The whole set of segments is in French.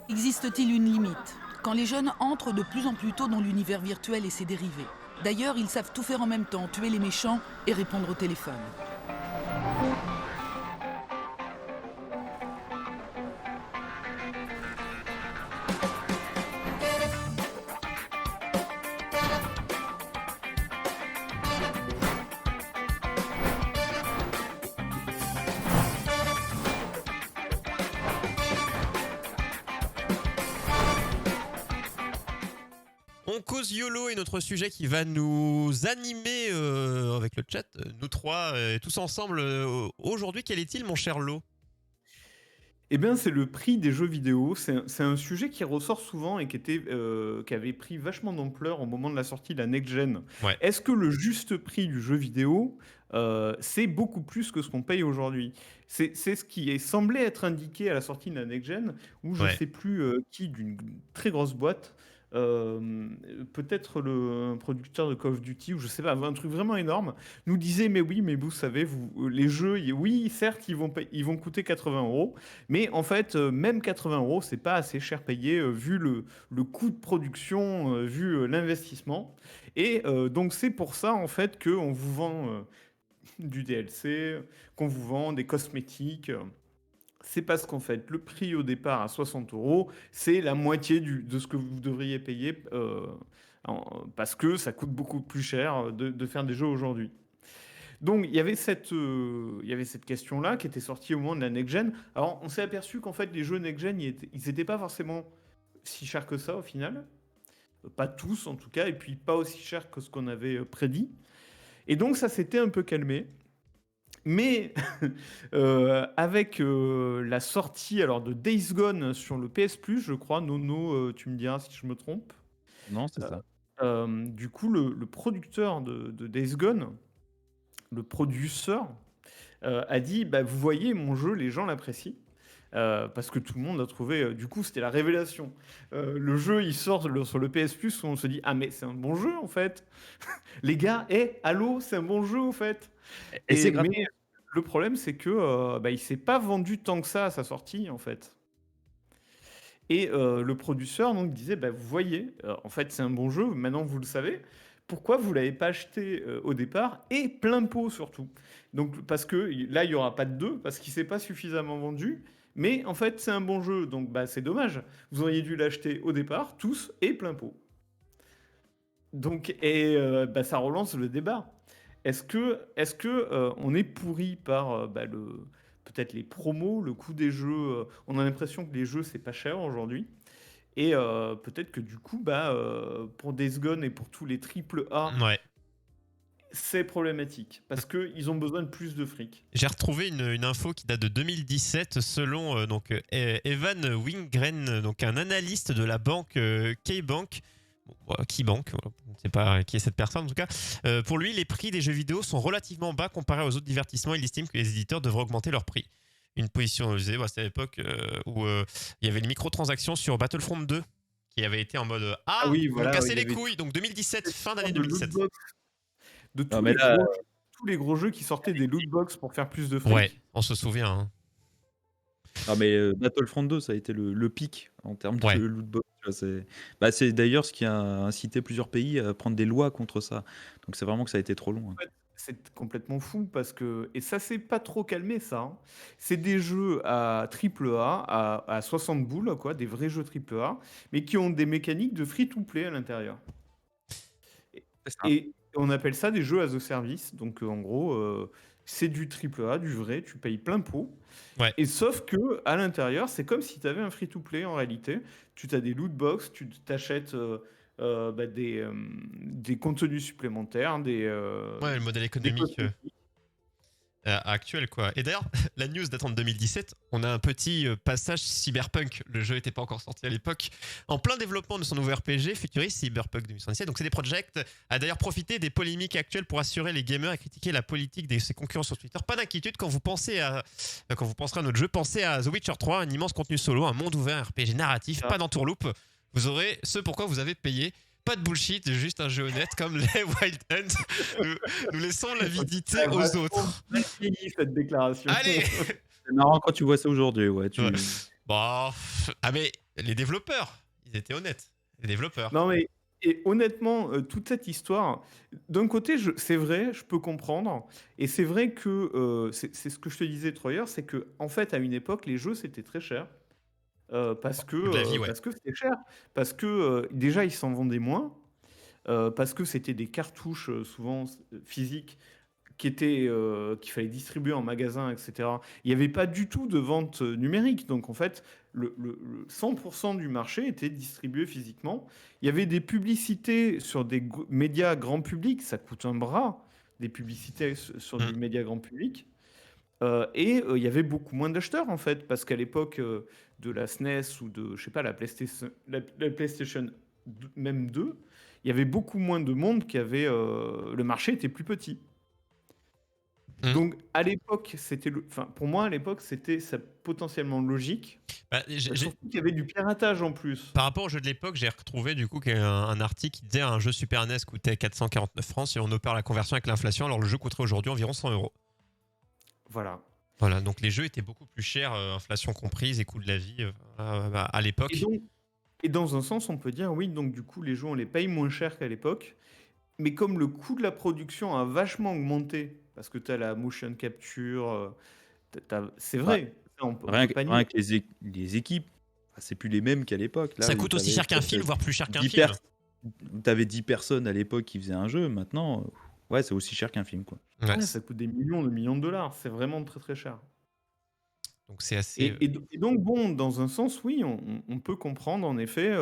Existe-t-il une limite quand les jeunes entrent de plus en plus tôt dans l'univers virtuel et ses dérivés? D'ailleurs, ils savent tout faire en même temps, tuer les méchants et répondre au téléphone. On cause YOLO est notre sujet qui va nous animer avec le chat, nous trois, tous ensemble. Aujourd'hui, quel est-il, mon cher Lo? Eh bien, c'est le prix des jeux vidéo. C'est un sujet qui ressort souvent et qui avait pris vachement d'ampleur au moment de la sortie de la next-gen. Ouais, Est-ce que le juste prix du jeu vidéo, c'est beaucoup plus que ce qu'on paye aujourd'hui? C'est ce qui est semblé être indiqué à la sortie de la next-gen, où je ne ouais. sais plus qui, d'une très grosse boîte, euh, peut-être un producteur de Call of Duty, ou je sais pas, un truc vraiment énorme, nous disait, mais oui, mais vous savez, les jeux, oui, certes, ils vont coûter 80 euros, mais en fait, même 80 euros, c'est pas assez cher payé vu le coût de production, vu l'investissement. Et donc c'est pour ça en fait qu'on vous vend du DLC, qu'on vous vend des cosmétiques. C'est parce qu'en fait, le prix au départ à 60 euros, c'est la moitié de ce que vous devriez payer parce que ça coûte beaucoup plus cher de faire des jeux aujourd'hui. Donc, il y avait cette question-là qui était sortie au moment de la next-gen. Alors, on s'est aperçu qu'en fait, les jeux next-gen, ils n'étaient pas forcément si chers que ça au final. Pas tous, en tout cas, et puis pas aussi chers que ce qu'on avait prédit. Et donc, ça s'était un peu calmé. Mais avec la sortie alors, de Days Gone sur le PS Plus, je crois, Nono, tu me diras si je me trompe. Non, c'est Euh, ça. du coup, le producteur de Days Gone, le produceur, a dit bah, vous voyez, mon jeu, les gens l'apprécient. Parce que tout le monde a trouvé. Du coup, c'était la révélation. Le jeu, il sort sur le PS Plus, où on se dit ah, mais c'est un bon jeu en fait. Les gars, allô, c'est un bon jeu en fait. Et c'est Mais gratos. le problème, c'est que bah, il s'est pas vendu tant que ça à sa sortie en fait. Et le producteur donc disait bah, vous voyez, en fait, c'est un bon jeu. Maintenant, vous le savez. Pourquoi vous l'avez pas acheté au départ et plein pot surtout? Donc parce que là il y aura pas de 2 parce qu'il s'est pas suffisamment vendu. Mais en fait c'est un bon jeu donc bah c'est dommage. Vous auriez dû l'acheter au départ tous et plein pot. Donc et bah, ça relance le débat. Est-ce que on est pourri par bah, peut-être les promos, le coût des jeux. On a l'impression que les jeux c'est pas cher aujourd'hui. Et peut-être que du coup, bah, pour Days Gone et pour tous les triple A, Ouais. c'est problématique parce qu'ils ont besoin de plus de fric. J'ai retrouvé une info qui date de 2017 selon Evan Wingren, donc un analyste de la banque Keybank. Bon, voilà, Keybank, voilà, on ne sait pas qui est cette personne en tout cas. Pour lui, les prix des jeux vidéo sont relativement bas comparés aux autres divertissements. Il estime que les éditeurs devraient augmenter leurs prix. Une position osée, c'était à l'époque où il y avait les microtransactions sur Battlefront 2 qui avait été en mode Ah oui, vous nous voilà, cassez il y les avait couilles. Donc 2017, fin d'année de loot 2017. box, de Non, mais là, tous les gros jeux qui sortaient des loot box pour faire plus de Ouais, fric. on se souvient. Hein. non, mais Battlefront 2, ça a été le pic en termes de Ouais. loot box. Tu vois, c'est d'ailleurs ce qui a incité plusieurs pays à prendre des lois contre ça. Donc c'est vraiment que ça a été trop long. Hein. En fait, c'est complètement fou parce que et ça s'est pas trop calmé ça. Hein. C'est des jeux à triple A, à 60 boules quoi, des vrais jeux triple A, mais qui ont des mécaniques de free to play à l'intérieur. Et, C'est ça. et on appelle ça des jeux as a service. Donc en gros, c'est du triple A, du vrai, tu payes plein pot. Ouais. Et sauf que à l'intérieur, c'est comme si tu avais un free-to-play en réalité. Tu as des loot box, tu t'achètes bah, des contenus supplémentaires, Ouais, le modèle des économique cosmétiques. actuel, quoi. Et d'ailleurs, la news datant de 2017, on a un petit passage cyberpunk. Le jeu n'était pas encore sorti à l'époque. En plein développement de son nouveau RPG futuriste Cyberpunk 2077. Donc, CD Projekt a d'ailleurs profité des polémiques actuelles pour assurer les gamers et critiquer la politique de ses concurrents sur Twitter. Pas d'inquiétude quand vous penserez à notre jeu, pensez à The Witcher 3, un immense contenu solo, un monde ouvert, un RPG narratif, pas d'entourloupe. Vous aurez ce pourquoi vous avez payé. Pas de bullshit, juste un jeu honnête comme les Wild Hunt. Nous laissons l'avidité Ça aux va autres. trop mal vieilli, cette déclaration. Allez. C'est marrant quand tu vois ça aujourd'hui. Ouais, Ouais. Bah, ah mais les développeurs, ils étaient honnêtes. Les développeurs. Non, mais et honnêtement, toute cette histoire, d'un côté, c'est vrai, je peux comprendre. Et c'est vrai que c'est ce que je te disais tout à l'heure, c'est que en fait, à une époque, les jeux c'était très cher Coût de la vie, ouais. parce que c'était cher, parce que déjà ils s'en vendaient moins, parce que c'était des cartouches souvent physiques qu'il fallait distribuer en magasin, etc. Il n'y avait pas du tout de vente numérique. Donc, en fait, le 100% du marché était distribué physiquement. Il y avait des publicités sur des médias grand public. Ça coûte un bras, des publicités sur Mm. du média grand public. Il y avait beaucoup moins d'acheteurs, en fait, parce qu'à l'époque de la SNES ou de, je sais pas, la PlayStation même 2, il y avait beaucoup moins de monde qui avait... le marché était plus petit. Mm. Donc, à l'époque, enfin, pour moi, à l'époque, c'était ça potentiellement logique. Bah, Surtout qu'il y avait du piratage en plus. par rapport au jeu de l'époque, j'ai retrouvé du coup un article qui disait un jeu Super NES coûtait 449 francs. Si on opère la conversion avec l'inflation, alors le jeu coûterait aujourd'hui environ 100 euros. Voilà. Voilà, donc les jeux étaient beaucoup plus chers, inflation comprise et coût de la vie à Et l'époque. donc, et dans un sens, on peut dire, oui, donc du coup, les jeux, on les paye moins cher qu'à l'époque. Mais comme le coût de la production a vachement augmenté, parce que tu as la motion capture, c'est Bah, vrai, ça, on rien peut pas nier. rien que les équipes, c'est plus les mêmes qu'à l'époque. Là Ça où coûte aussi t'avais cher qu'un peut-être film, voire plus cher qu'un 10 film. t'avais 10 personnes à l'époque qui faisaient un jeu. Maintenant, ouais, c'est aussi cher qu'un film, quoi. Ouais, Ouais, ça coûte des millions de dollars. C'est vraiment très très cher. donc c'est assez. Et donc, bon, dans un sens, oui, on peut comprendre, en effet,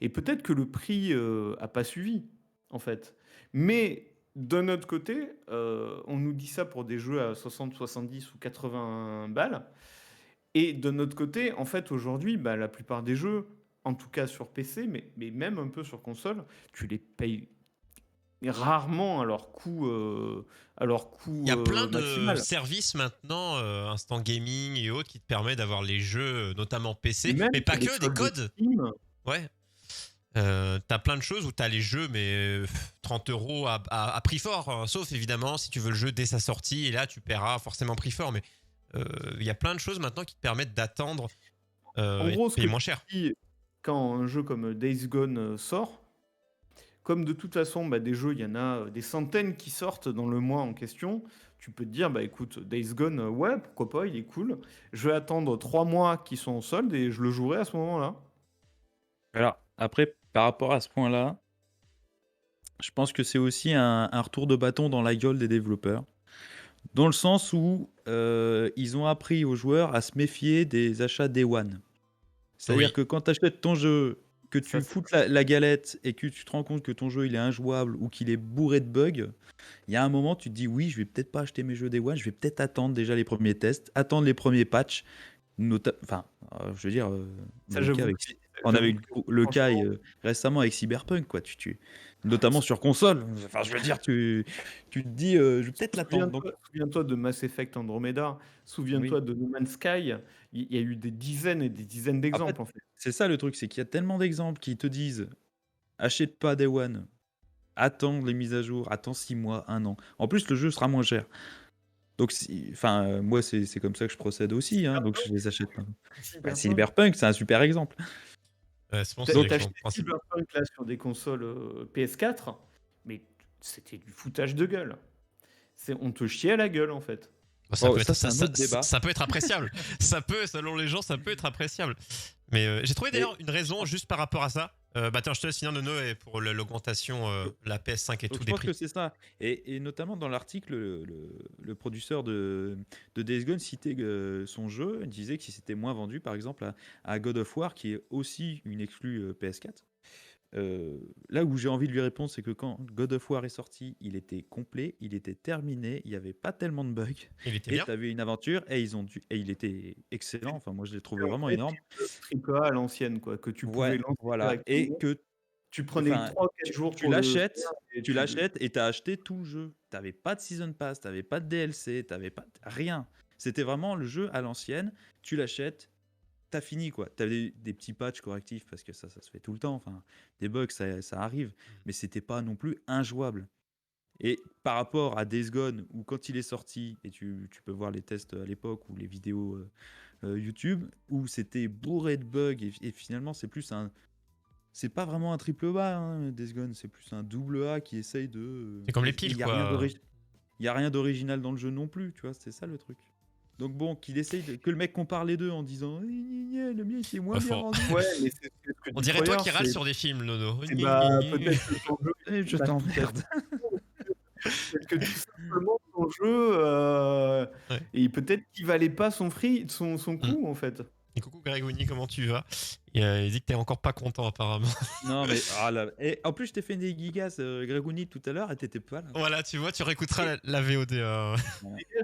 et peut-être que le prix a pas suivi, en fait. Mais d'un autre côté, on nous dit ça pour des jeux à 60, 70 ou 80 balles. Et d'un autre côté, en fait, aujourd'hui, bah, la plupart des jeux, en tout cas sur PC, mais même un peu sur console, tu les payes rarement à leur coût Il y a plein de maximal. services maintenant, Instant Gaming et autres, qui te permettent d'avoir les jeux, notamment Et PC, même, mais pas t'as des que, des soldes codes. Steam. Ouais. T'as plein de choses où t'as les jeux, mais 30 euros à prix fort, hein, sauf évidemment si tu veux le jeu dès sa sortie, et là tu paieras forcément prix fort, mais il y a plein de choses maintenant qui te permettent d'attendre En et de gros, ce que payer tu moins cher. dis quand un jeu comme Days Gone sort, comme de toute façon, bah, des jeux, il y en a des centaines qui sortent dans le mois en question, tu peux te dire, bah écoute, Days Gone, ouais, pourquoi pas, il est cool. Je vais attendre 3 mois qui sont en solde et je le jouerai à ce moment-là. Alors, après, par rapport à ce point-là, je pense que c'est aussi un retour de bâton dans la gueule des développeurs. Dans le sens où ils ont appris aux joueurs à se méfier des achats Day One. C'est-à-dire Oui. que quand tu achètes ton jeu, que Ça, tu foutes la galette et que tu te rends compte que ton jeu il est injouable ou qu'il est bourré de bugs, il y a un moment tu te dis oui, je vais peut-être pas acheter mes jeux Day One, je vais peut-être attendre déjà les premiers tests, attendre les premiers patchs. Enfin, je veux dire, Ça, le cas j'avoue avec... que, on avait eu j'avoue que, le cas franchement, récemment avec Cyberpunk, quoi. Notamment sur console. Enfin, je veux dire, tu te dis, je vais peut-être l'attendre. Donc, souviens-toi de Mass Effect Andromeda, oui. souviens-toi de No Man's Sky, il y a eu des dizaines et des dizaines En fait, d'exemples en fait. c'est ça le truc, c'est qu'il y a tellement d'exemples qui te disent, achète pas Day One, attends les mises à jour, attends 6 mois, 1 an. En plus, le jeu sera moins cher. Donc, enfin, moi, c'est comme ça que je procède aussi, hein, donc je les achète pas. Bah, Cyberpunk, c'est un super exemple. C'est bon, T'as c'est t'as l'exemple acheté principal. Cyberpunk là sur des consoles PS4, mais c'était du foutage de gueule. On te chiait à la gueule en fait. Ça Oh, peut ça, être, c'est un autre débat. ça peut être appréciable. Ça peut, selon les gens, ça peut être appréciable. Mais j'ai trouvé d'ailleurs une raison juste par rapport à ça. Bah tiens, je te laisse finir Nono et pour l'augmentation, la PS5 et Donc, tout je des pense que prix. c'est ça. Et notamment dans l'article, le producteur de Days Gone citait son jeu, il disait que si c'était moins vendu, par exemple, à God of War, qui est aussi une exclue PS4. Là où j'ai envie de lui répondre, c'est que quand God of War est sorti, il était complet, il était terminé, il n'y avait pas tellement de bugs, Il était et bien. tu avais une aventure, et et il était excellent. Enfin, moi, je l'ai trouvé vraiment Ouais, énorme. triple A à l'ancienne quoi, que tu Ouais, pouvais lancer voilà. Et directement. que Tu prenais enfin, 3 4 jours tu pour le faire l'achètes, et tu l'achètes et tu as acheté tout le jeu. Tu n'avais pas de Season Pass, tu n'avais pas de DLC, tu n'avais pas rien. C'était vraiment le jeu à l'ancienne. Tu l'achètes, tu as fini, quoi. Tu avais des petits patchs correctifs parce que ça se fait tout le temps. Enfin, des bugs, ça arrive. Mais c'était pas non plus injouable. Et par rapport à Days Gone, où quand il est sorti, et tu peux voir les tests à l'époque ou les vidéos YouTube où c'était bourré de bugs et finalement c'est pas vraiment un triple A, hein, Days Gone, c'est plus un double A qui essaye de. C'est comme les Et piles, il y a rien quoi. il y a rien d'original dans le jeu non plus, tu vois, c'est ça le truc. Donc bon, que le mec compare les deux en disant le mien il était moins Pas bien fort. vendu. Ouais, mais c'est ce que On dit dirait toi Troyer, qui râles c'est sur des films, Nono. peut-être que ton jeu Et je bah, t'emmerde. peut-être que tout simplement ton jeu, Ouais. et peut-être qu'il valait pas son Mm. coût en fait. Et coucou Grégouni, comment tu vas? Il dit que t'es encore pas content apparemment. Non mais et en plus je t'ai fait des gigas Gregouni tout à l'heure et t'étais pas là. Voilà, tu vois, tu réécouteras la VOD. Voilà. Et là,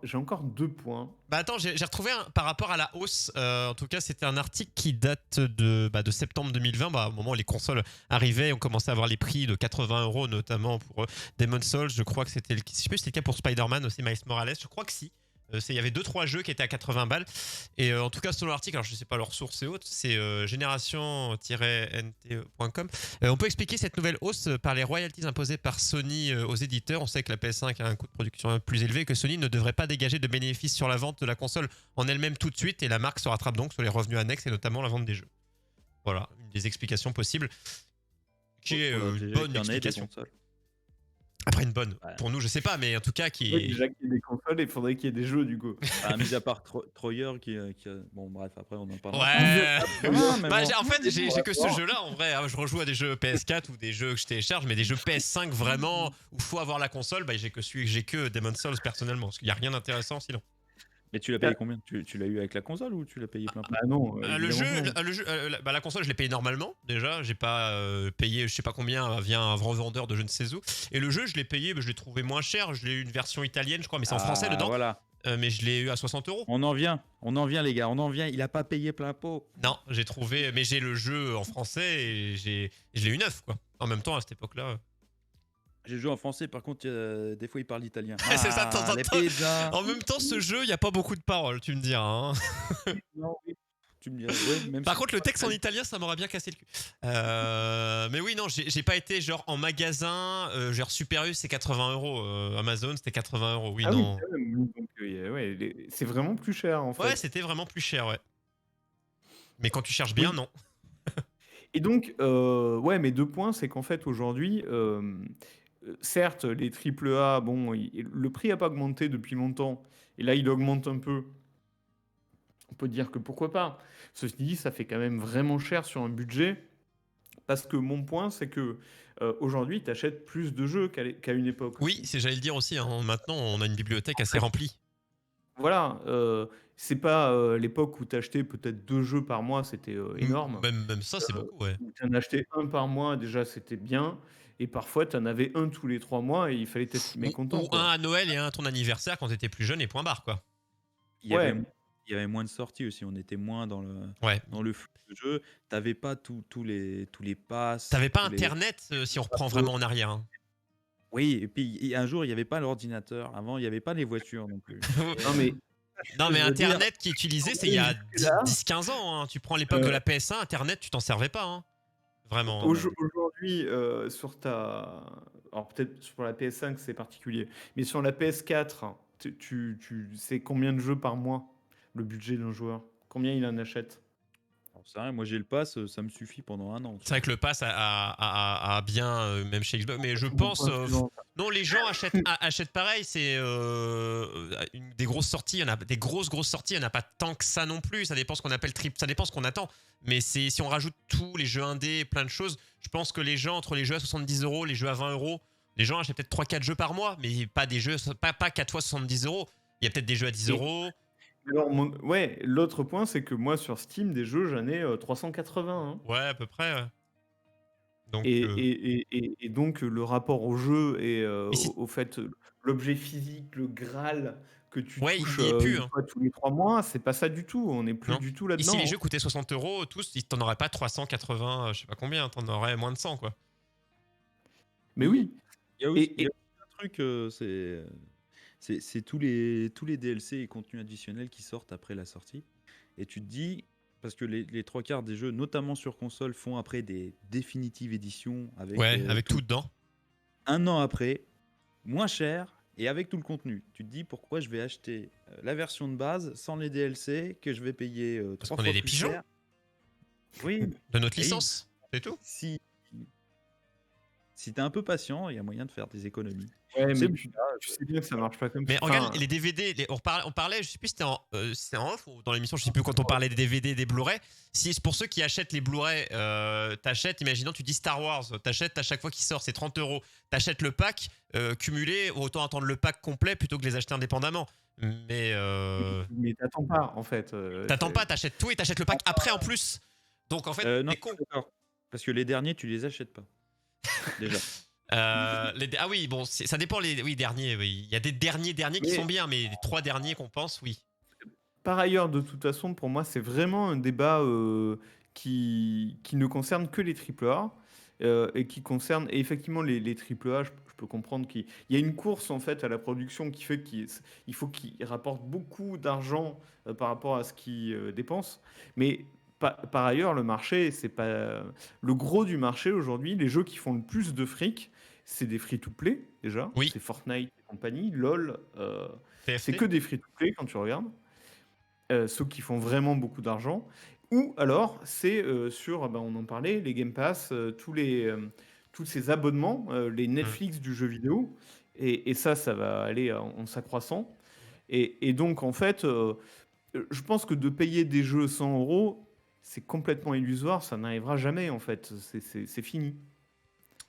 j'ai encore 2 points. Bah attends, j'ai retrouvé par rapport à la hausse. En tout cas, c'était un article qui date de septembre 2020. Bah, au moment où les consoles arrivaient, on commençait à avoir les prix de 80 euros, notamment pour Demon's Souls. Je crois que c'était je sais plus si c'était le cas pour Spider-Man aussi, Miles Morales. Je crois que si. Il y avait 2-3 jeux qui étaient à 80 balles. Et en tout cas, selon l'article, alors je ne sais pas leur source et autres, c'est génération-nt.com. On peut expliquer cette nouvelle hausse par les royalties imposées par Sony aux éditeurs. On sait que la PS5 a un coût de production plus élevé et que Sony ne devrait pas dégager de bénéfices sur la vente de la console en elle-même tout de suite. Et la marque se rattrape donc sur les revenus annexes et notamment la vente des jeux. Voilà, une des explications possibles. Qui est une bonne explication. Après une bonne, Ouais. pour nous je sais pas, mais en tout cas qui est... Déjà qu'il y ait des consoles, il faudrait qu'il y ait des jeux du coup. Mis à part Troyer qui bon bref après on en parlera. Ouais. Mais Bah, bon. en fait, j'ai que ce jeu-là. En vrai, je rejoue à des jeux PS4 ou des jeux que je télécharge, mais des jeux PS5 vraiment où faut avoir la console. Bah, j'ai que Demon's Souls personnellement, parce qu'il y a rien d'intéressant sinon. Mais tu l'as payé combien? Tu l'as eu avec la console ou tu l'as payé plein prix? Bah non, Le jeu, évidemment non. la console, je l'ai payé normalement déjà. J'ai pas payé, je sais pas combien, via un revendeur de je ne sais où. Et le jeu, je l'ai payé, je l'ai trouvé moins cher. Je l'ai eu une version italienne, je crois, mais c'est en français dedans. Voilà. Mais je l'ai eu à 60 euros. On en vient les gars, on en vient. Il a pas payé plein pot. Non, j'ai trouvé, mais j'ai le jeu en français et je l'ai eu neuf quoi. En même temps à cette époque-là. J'ai joué en français, par contre, des fois il parle italien. C'est ça, de temps en les temps. pizzas. En même temps, ce jeu, il n'y a pas beaucoup de paroles, tu me diras. Hein. Non, oui. Tu me dirais, ouais, même Par si contre, c'est le pas texte en très- italien, ça m'aurait bien cassé le cul. Mais oui, non, j'ai pas été genre en magasin. Genre Super U, c'est 80 euros. Amazon, c'était 80 euros. Oui, Ah oui, non. quand même, donc ouais, c'est vraiment plus cher en fait. Ouais, c'était vraiment plus cher, ouais. Mais quand tu cherches bien, Oui. non. Et donc, ouais, mes 2 points, c'est qu'en fait aujourd'hui, certes, les triple A, bon, le prix n'a pas augmenté depuis longtemps, et là il augmente un peu. On peut dire que pourquoi pas. Ceci dit, ça fait quand même vraiment cher sur un budget, parce que mon point, c'est que aujourd'hui, tu achètes plus de jeux qu'à une époque. Oui, j'allais le dire aussi. Hein. Maintenant, on a une bibliothèque assez remplie. Voilà, c'est pas l'époque où tu achetais peut-être 2 jeux par mois, c'était énorme. Même ça, c'est beaucoup, ouais. Tu en achetais un par mois, déjà c'était bien, et parfois tu en avais un tous les 3 mois et il fallait t'estimer content. Ou un à Noël et un à ton anniversaire quand t'étais plus jeune et point barre, quoi. Il y avait moins de sorties aussi, on était moins dans le flux de jeu. T'avais pas tous les passes. T'avais pas Internet si on reprend vraiment en arrière. Hein. Oui, et puis un jour, il n'y avait pas l'ordinateur. Avant, il n'y avait pas les voitures non plus. Non, mais je veux dire, Internet qui est utilisé, c'est il y a 10-15 ans. Hein. Tu prends l'époque de la PS1, Internet, tu t'en servais pas. Hein. Vraiment. Aujourd'hui, sur ta. Alors peut-être sur la PS5 c'est particulier, mais sur la PS4, tu sais combien de jeux par mois le budget d'un joueur? Combien il en achète? C'est vrai, moi j'ai le pass, ça me suffit pendant un an. C'est vrai que le pass a bien, même chez Xbox, mais je pense. Non, les gens achètent pareil. C'est des grosses sorties. Il y en a des grosses sorties. Il n'y en a pas tant que ça non plus. Ça dépend ce qu'on appelle triple. Ça dépend ce qu'on attend. Mais si on rajoute tous les jeux indés, plein de choses, je pense que les gens, entre les jeux à 70 euros, les jeux à 20 euros, les gens achètent peut-être 3-4 jeux par mois, mais pas des jeux, pas 4 fois 70 euros. Il y a peut-être des jeux à 10 euros. Alors, ouais, l'autre point, c'est que moi, sur Steam, des jeux, j'en ai 380. Hein. Ouais, à peu près. Ouais. Donc, et donc, le rapport au jeu et au fait, l'objet physique, le Graal que tu touches une fois tous les 3 mois, c'est pas ça du tout. On n'est plus du tout là-dedans. Et si les jeux coûtaient 60 euros, tous, t'en aurais pas 380, je sais pas combien, t'en aurais moins de 100, quoi. Mais oui. Il y a aussi un truc, c'est tous les DLC et contenus additionnels qui sortent après la sortie. Et tu te dis, parce que les 3 quarts des jeux, notamment sur console, font après des définitives éditions avec avec tout dedans. Un an après, moins cher, et avec tout le contenu. Tu te dis pourquoi je vais acheter la version de base sans les DLC que je vais payer Parce 3 qu'on est fois des plus pigeons cher. Oui, de notre oui. licence, c'est tout. Si t'es un peu patient, il y a moyen de faire des économies. Ouais, C'est mais tu sais bien que ça marche pas comme Mais ça. regarde, Enfin, les DVD, on parlait, je sais plus si c'était en off ou dans l'émission, je sais plus quand on parlait des DVD, des Blu-ray. Si c'est pour ceux qui achètent les Blu-ray, t'achètes, imaginons tu dis Star Wars, t'achètes à chaque fois qu'il sort, c'est 30 euros. T'achètes le pack cumulé, autant attendre le pack complet plutôt que de les acheter indépendamment. Mais mais t'attends pas, en fait. t'attends pas, t'achètes tout et t'achètes le pack après en plus. Donc en fait, non, t'es con. d'accord. Parce que les derniers, tu les achètes pas. Déjà. Ah oui, bon, ça dépend les derniers. Oui. Il y a des derniers qui Mais- sont bien, mais les 3 derniers qu'on pense, oui. Par ailleurs, de toute façon, pour moi, c'est vraiment un débat qui ne concerne que les AAA et qui concerne et effectivement les AAA. Je peux comprendre qu'il y a une course en fait à la production qui fait qu'il faut qu'ils rapportent beaucoup d'argent par rapport à ce qu'ils dépensent. Mais par ailleurs, le marché, c'est pas le gros du marché aujourd'hui. Les jeux qui font le plus de fric, c'est des free-to-play déjà. Oui. C'est Fortnite et compagnie, LOL. TFT. C'est que des free-to-play quand tu regardes. Ceux qui font vraiment beaucoup d'argent. Ou alors, c'est sur, on en parlait, les Game Pass, tous ces abonnements, les Netflix du jeu vidéo. Et ça va aller en s'accroissant. Et donc, en fait, je pense que de payer des jeux 100 euros, c'est complètement illusoire. Ça n'arrivera jamais, en fait. C'est fini.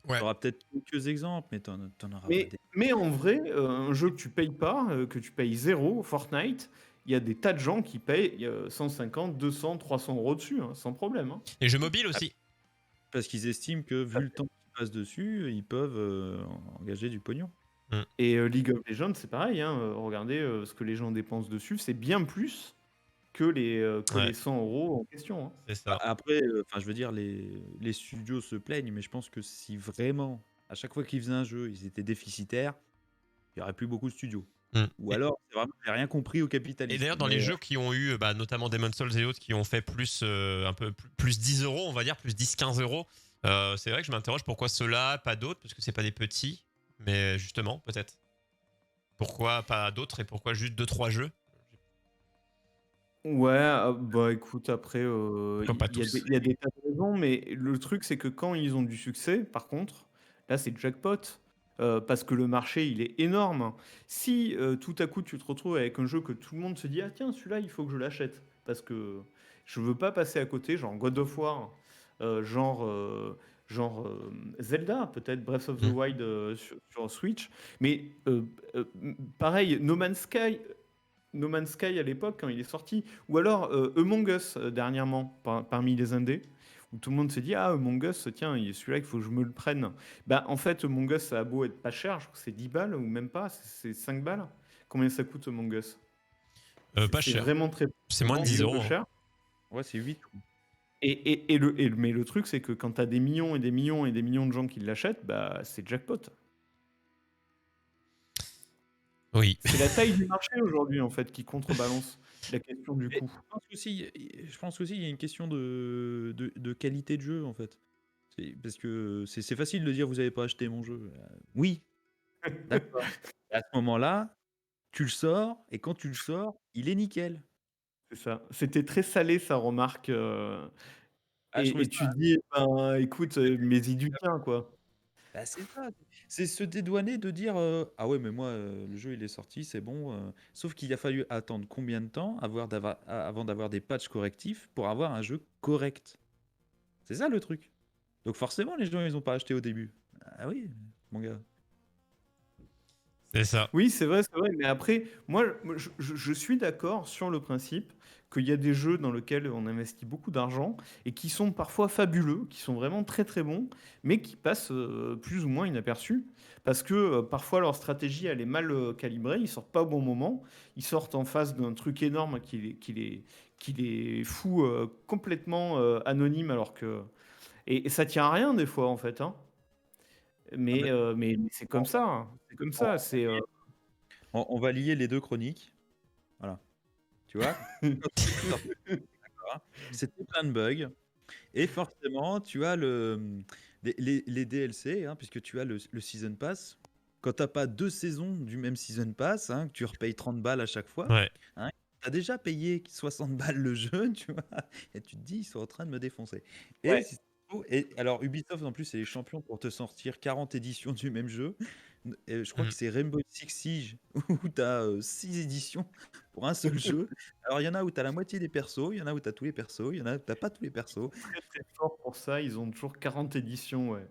Ouais. Tu auras peut-être quelques exemples, mais t'en auras pas Mais, des. mais en vrai, un jeu que tu payes pas, que tu payes 0, Fortnite, il y a des tas de gens qui payent 150, 200, 300 euros dessus, hein, sans problème. Hein. Les jeux mobiles aussi. Parce qu'ils estiment que, vu le temps qu'ils passent dessus, ils peuvent engager du pognon. Et League of Legends, c'est pareil. Hein, regardez ce que les gens dépensent dessus, c'est bien plus que les 100 euros en question. Hein. C'est ça. Après, je veux dire, les studios se plaignent, mais je pense que si vraiment, à chaque fois qu'ils faisaient un jeu, ils étaient déficitaires, il n'y aurait plus beaucoup de studios. Ou alors, c'est vraiment, j'ai rien compris au capitalisme. Et d'ailleurs, dans les jeux qui ont eu, notamment Demon's Souls et autres, qui ont fait plus, un peu plus 10 euros, on va dire, plus 10-15 euros, c'est vrai que je m'interroge pourquoi ceux-là, pas d'autres, parce que c'est pas des petits, mais justement, peut-être. Pourquoi pas d'autres et pourquoi juste 2-3 jeux? Ouais, écoute, après, Pourquoi pas tous? il y a des tas de raisons, mais le truc, c'est que quand ils ont du succès, par contre, là, c'est jackpot. Parce que le marché, il est énorme. Si tout à coup, tu te retrouves avec un jeu que tout le monde se dit, ah tiens, celui-là, il faut que je l'achète. Parce que je veux pas passer à côté, genre God of War, genre Zelda, peut-être Breath of the Wild sur Switch. Mais pareil, No Man's Sky à l'époque quand il est sorti, ou alors Among Us dernièrement parmi les indés, où tout le monde s'est dit ah Among Us, tiens, il y a celui-là il faut que je me le prenne. Bah en fait Among Us ça a beau être pas cher, je crois que c'est 10 balles ou même pas, c'est 5 balles. Combien ça coûte Among Us? Pas C'est cher. vraiment très C'est moins de 10 euros. cher. Ouais, c'est 8. Mais le truc c'est que quand t'as des millions et des millions et des millions de gens qui l'achètent, bah c'est jackpot. Oui. C'est la taille du marché aujourd'hui en fait qui contrebalance la question du coût. Je pense aussi qu'il y a une question de qualité de jeu, en fait. Parce que c'est facile de dire vous n'avez pas acheté mon jeu. Oui, d'accord. Et à ce moment-là, tu le sors, et quand tu le sors, il est nickel. C'est ça. C'était très salé sa remarque. Ah, je trouvais Et tu dis, ben, écoute, mais y du tien, quoi. Bah, c'est ça. C'est se dédouaner de dire ah ouais, mais moi, le jeu il est sorti, c'est bon. Sauf qu'il a fallu attendre combien de temps avant d'avoir des patchs correctifs pour avoir un jeu correct. C'est ça le truc. Donc forcément, les gens ils ont pas acheté au début. Ah oui, mon gars. C'est ça. Oui, c'est vrai, mais après, moi, je suis d'accord sur le principe qu'il y a des jeux dans lesquels on investit beaucoup d'argent et qui sont parfois fabuleux, qui sont vraiment très très bons, mais qui passent plus ou moins inaperçus parce que parfois leur stratégie elle est mal calibrée, ils sortent pas au bon moment, ils sortent en face d'un truc énorme qui les fout complètement anonymes alors que et ça tient à rien des fois en fait, hein. Mais c'est comme ça, hein. C'est comme ça. C'est On va lier les deux chroniques. Voilà. Tu vois? D'accord, hein. C'était plein de bugs. Et forcément, tu as les DLC, hein, puisque tu as le Season Pass. quand t'as pas 2 saisons du même season pass, que tu repayes 30 balles à chaque fois, Ouais. tu déjà payé 60 balles le jeu, tu vois, et tu te dis: «Ils sont en train de me défoncer» Ouais. et alors Ubisoft, en plus, c'est les champions pour te sortir 40 éditions du même jeu. Et je crois que c'est Rainbow Six Siege où tu as, 6 éditions pour un seul jeu. Alors il y en a où tu as la moitié des persos, il y en a où tu as tous les persos, il y en a où tu pas tous les persos. Très très fort pour ça, ils ont toujours 40 éditions, ouais.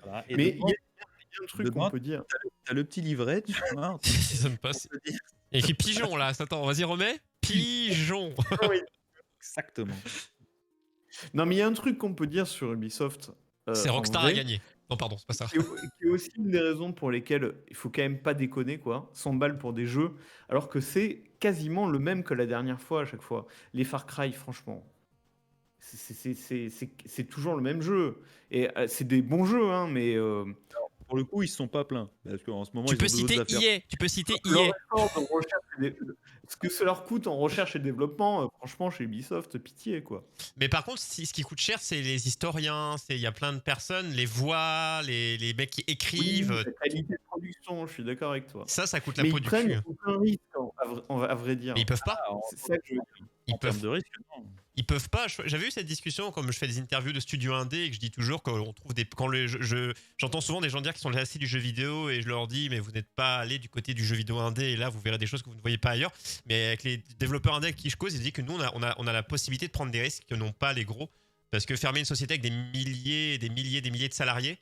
Voilà et Mais il y dedans a un truc qu'on dedans, peut dire. tu as le petit livret, tu vois, Season pour Pass. te dire Il y a écrit pigeon là. Attends, vas-y, remets. Pigeon. exactement. Non, mais il y a un truc qu'on peut dire sur Ubisoft, C'est en Rockstar vrai, à gagner. Non, pardon, c'est pas ça. qui est aussi une des raisons pour lesquelles il faut quand même pas déconner, quoi. 100 balles pour des jeux, alors que c'est quasiment le même que la dernière fois à chaque fois. Les Far Cry, franchement, c'est toujours le même jeu. Et c'est des bons jeux, hein, mais Pour le coup, ils se sont pas plaints parce qu'en ce moment, Tu ils peux ont d'autres citer affaires. EA. Tu peux citer leur EA. effort de recherche ce que ça leur coûte en recherche et développement, franchement, chez Ubisoft, pitié, quoi. Mais par contre, ce qui coûte cher, c'est les historiens. Il y a plein de personnes, les voix, les mecs qui Oui, écrivent. la qualité de production, je suis d'accord avec toi. Ça coûte la Mais peau ils du prennent cul. aucun risque, à vrai Mais dire. ils peuvent pas. C'est ça que je veux dire. Ils En termes peuvent de risque, non. Ils peuvent pas. J'avais eu cette discussion comme je fais des interviews de studio indé et que je dis toujours qu'on trouve des. Quand j'entends souvent des gens dire qu'ils sont lassés du jeu vidéo et je leur dis mais vous n'êtes pas allé du côté du jeu vidéo indé et là vous verrez des choses que vous ne voyez pas ailleurs. Mais avec les développeurs indé avec qui je cause, ils disent que nous on a la possibilité de prendre des risques que n'ont pas les gros parce que fermer une société avec des milliers, des milliers de salariés.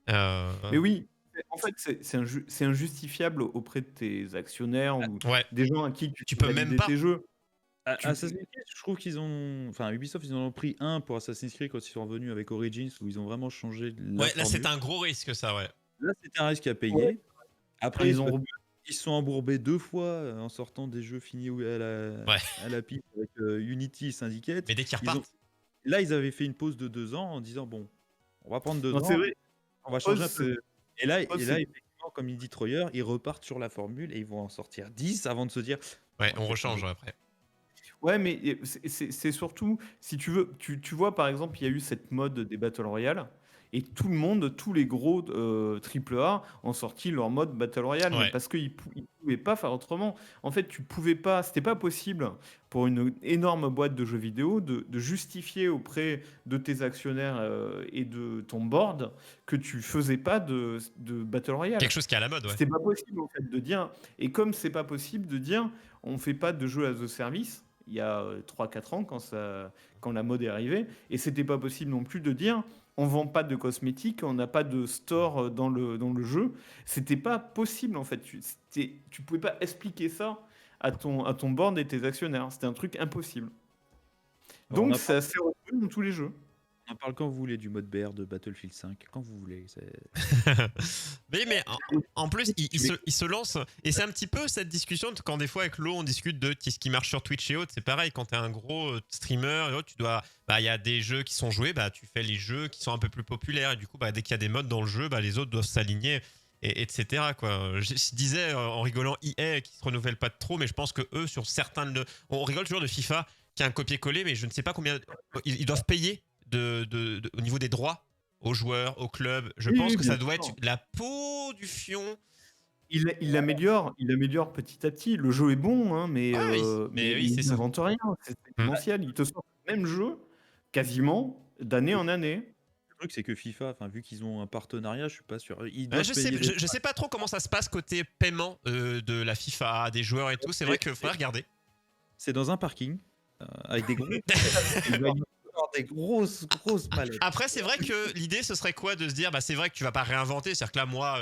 Mais oui, en fait, c'est injustifiable auprès de tes actionnaires ou Ouais. des gens à qui tu Tu fais peux même valider pas. tes jeux. Assassin's Creed, je trouve qu'ils ont. Enfin, Ubisoft, ils en ont pris un pour Assassin's Creed quand ils sont revenus avec Origins, où ils ont vraiment changé la Ouais, là formule. c'est un gros risque ça, ouais. Là, c'était un risque à payer. Ouais. Après, Ils ont ils se sont embourbés 2 fois en sortant des jeux finis à la piste avec Unity et Syndicate. Mais dès qu'ils Ils ont- repartent. Là, ils avaient fait une pause de 2 ans en disant bon, on va prendre 2 Non, ans, c'est vrai. on va changer un peu. Et là, pause, c'est- effectivement, comme il dit Troyer, ils repartent sur la formule et ils vont en sortir 10 avant de se dire Ouais, on on va rechange changer. après. Ouais, mais c'est surtout, si tu veux, tu vois, par exemple, il y a eu cette mode des Battle Royale, et tout le monde, tous les gros AAA ont sorti leur mode Battle Royale, mais Ouais. parce qu'ils pouvaient pas faire autrement. En fait, tu pouvais pas, c'était pas possible pour une énorme boîte de jeux vidéo de justifier auprès de tes actionnaires et de ton board que tu faisais pas de Battle Royale. Quelque chose qui est à la mode, ouais. C'était pas possible en fait de dire, et comme c'est pas possible de dire, on fait pas de jeu as a service, il y a 3-4 ans quand la mode est arrivée, et c'était pas possible non plus de dire, on vend pas de cosmétiques, on n'a pas de store dans le jeu. C'était pas possible en fait. Tu pouvais pas expliquer ça à ton board et tes actionnaires. C'était un truc impossible. Alors, on Donc a ça s'est retrouvé dans tous les jeux. On en parle quand vous voulez du mode BR de Battlefield 5, quand vous voulez. mais en plus, il se lance. Et c'est un petit peu cette discussion quand des fois avec Lo, on discute de ce qui marche sur Twitch et autres. C'est pareil, quand t'es un gros streamer et autres, tu dois. Bah, il y a des jeux qui sont joués, bah, tu fais les jeux qui sont un peu plus populaires. Et du coup, bah, dès qu'il y a des modes dans le jeu, bah, les autres doivent s'aligner, etc. Quoi. Je disais en rigolant EA qui se renouvelle pas trop, mais je pense que eux, sur certains. On rigole toujours de FIFA qui a un copier-coller, mais je ne sais pas combien. Ils doivent payer au niveau des droits aux joueurs, aux clubs. Je Oui, pense oui, que bien ça doit sûr. être la peau du fion. Il améliore petit à petit. Le jeu est bon, hein, mais, Ouais, mais oui, c'est il ça. n'invente rien. C'est démentiel. Il te sort le même jeu quasiment d'année en année. Le truc, c'est que FIFA, vu qu'ils ont un partenariat, je suis pas sûr. Ils Ouais, doivent je payer les- sais pas trop comment ça se passe côté paiement de la FIFA, des joueurs et tout. C'est vrai qu'il faudrait regarder. C'est dans un parking avec des gros. Il va y avoir des grosses mallettes. Après, c'est vrai que l'idée, ce serait quoi de se dire, bah, c'est vrai que tu vas pas réinventer. C'est-à-dire que là, moi,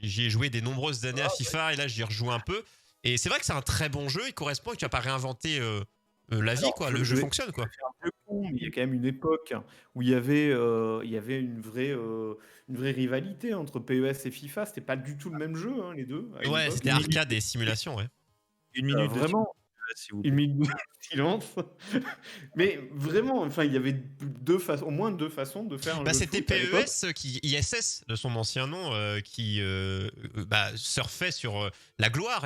j'y ai joué des nombreuses années à FIFA et là, j'y rejoue un peu. Et c'est vrai que c'est un très bon jeu. Il correspond et que tu vas pas réinventer la vie, quoi. Le jeu fonctionne, quoi. Un peu con, mais il y a quand même une époque où il y avait une vraie rivalité entre PES et FIFA. C'était pas du tout le même jeu, hein, les deux. À une Ouais, époque. c'était arcade et simulation, ouais. Une minute de Vraiment, silence, s'il vous une plaît. minute de silence. Mais vraiment, enfin, il y avait au moins deux façons de faire un Bah, jeu de c'était foot à l'époque. ISS de son ancien nom qui surfait sur la gloire.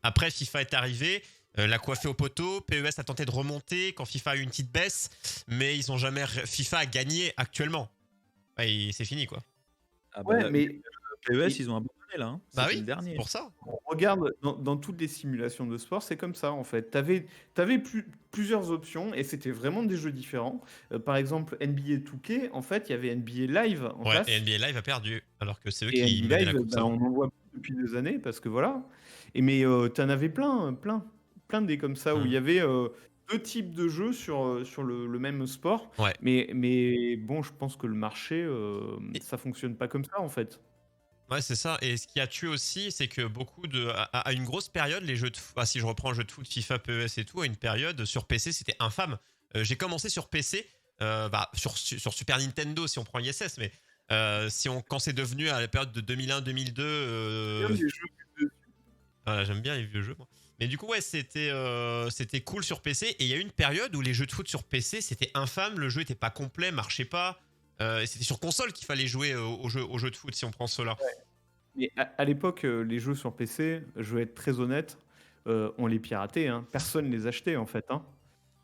Après FIFA est arrivé, l'a coiffé au poteau. PES a tenté de remonter quand FIFA a eu une petite baisse, mais ils ont jamais FIFA a gagné actuellement. Ouais, c'est fini quoi. Ah bah, Ouais, mais PES, Et ils ont abandonné là, hein. Bah C'était oui, le c'est dernier. pour ça. on regarde dans toutes les simulations de sport, c'est comme ça en fait. Tu avais plusieurs options et c'était vraiment des jeux différents. Par exemple, NBA 2K, en fait, il y avait NBA Live en Ouais, et face. NBA Live a perdu, alors que c'est eux Et qui NBA menaient la Live, course ben, avant. on en voit plus depuis des années parce que voilà. Mais tu en avais plein des comme ça où il Hum. y avait deux types de jeux sur le même sport. Ouais. Mais bon, je pense que le marché, Et- ça fonctionne pas comme ça en fait. Ouais, c'est ça. Et ce qui a tué aussi, c'est que à une grosse période, les jeux de foot, si je reprends le jeu de foot, FIFA, PES et tout, à une période sur PC, c'était infâme. J'ai commencé sur PC, sur Super Nintendo si on prend ISS, mais quand c'est devenu à la période de 2001-2002, Bien des jeux voilà, j'aime bien les vieux jeux, moi. Mais du coup, ouais, c'était cool sur PC. Et il y a eu une période où les jeux de foot sur PC, c'était infâme. Le jeu était pas complet, marchait pas. Et c'était sur console qu'il fallait jouer aux jeux de foot si on prend cela. Mais à l'époque, les jeux sur PC, je vais être très honnête, on les piratait, hein. Personne les achetait en fait, hein.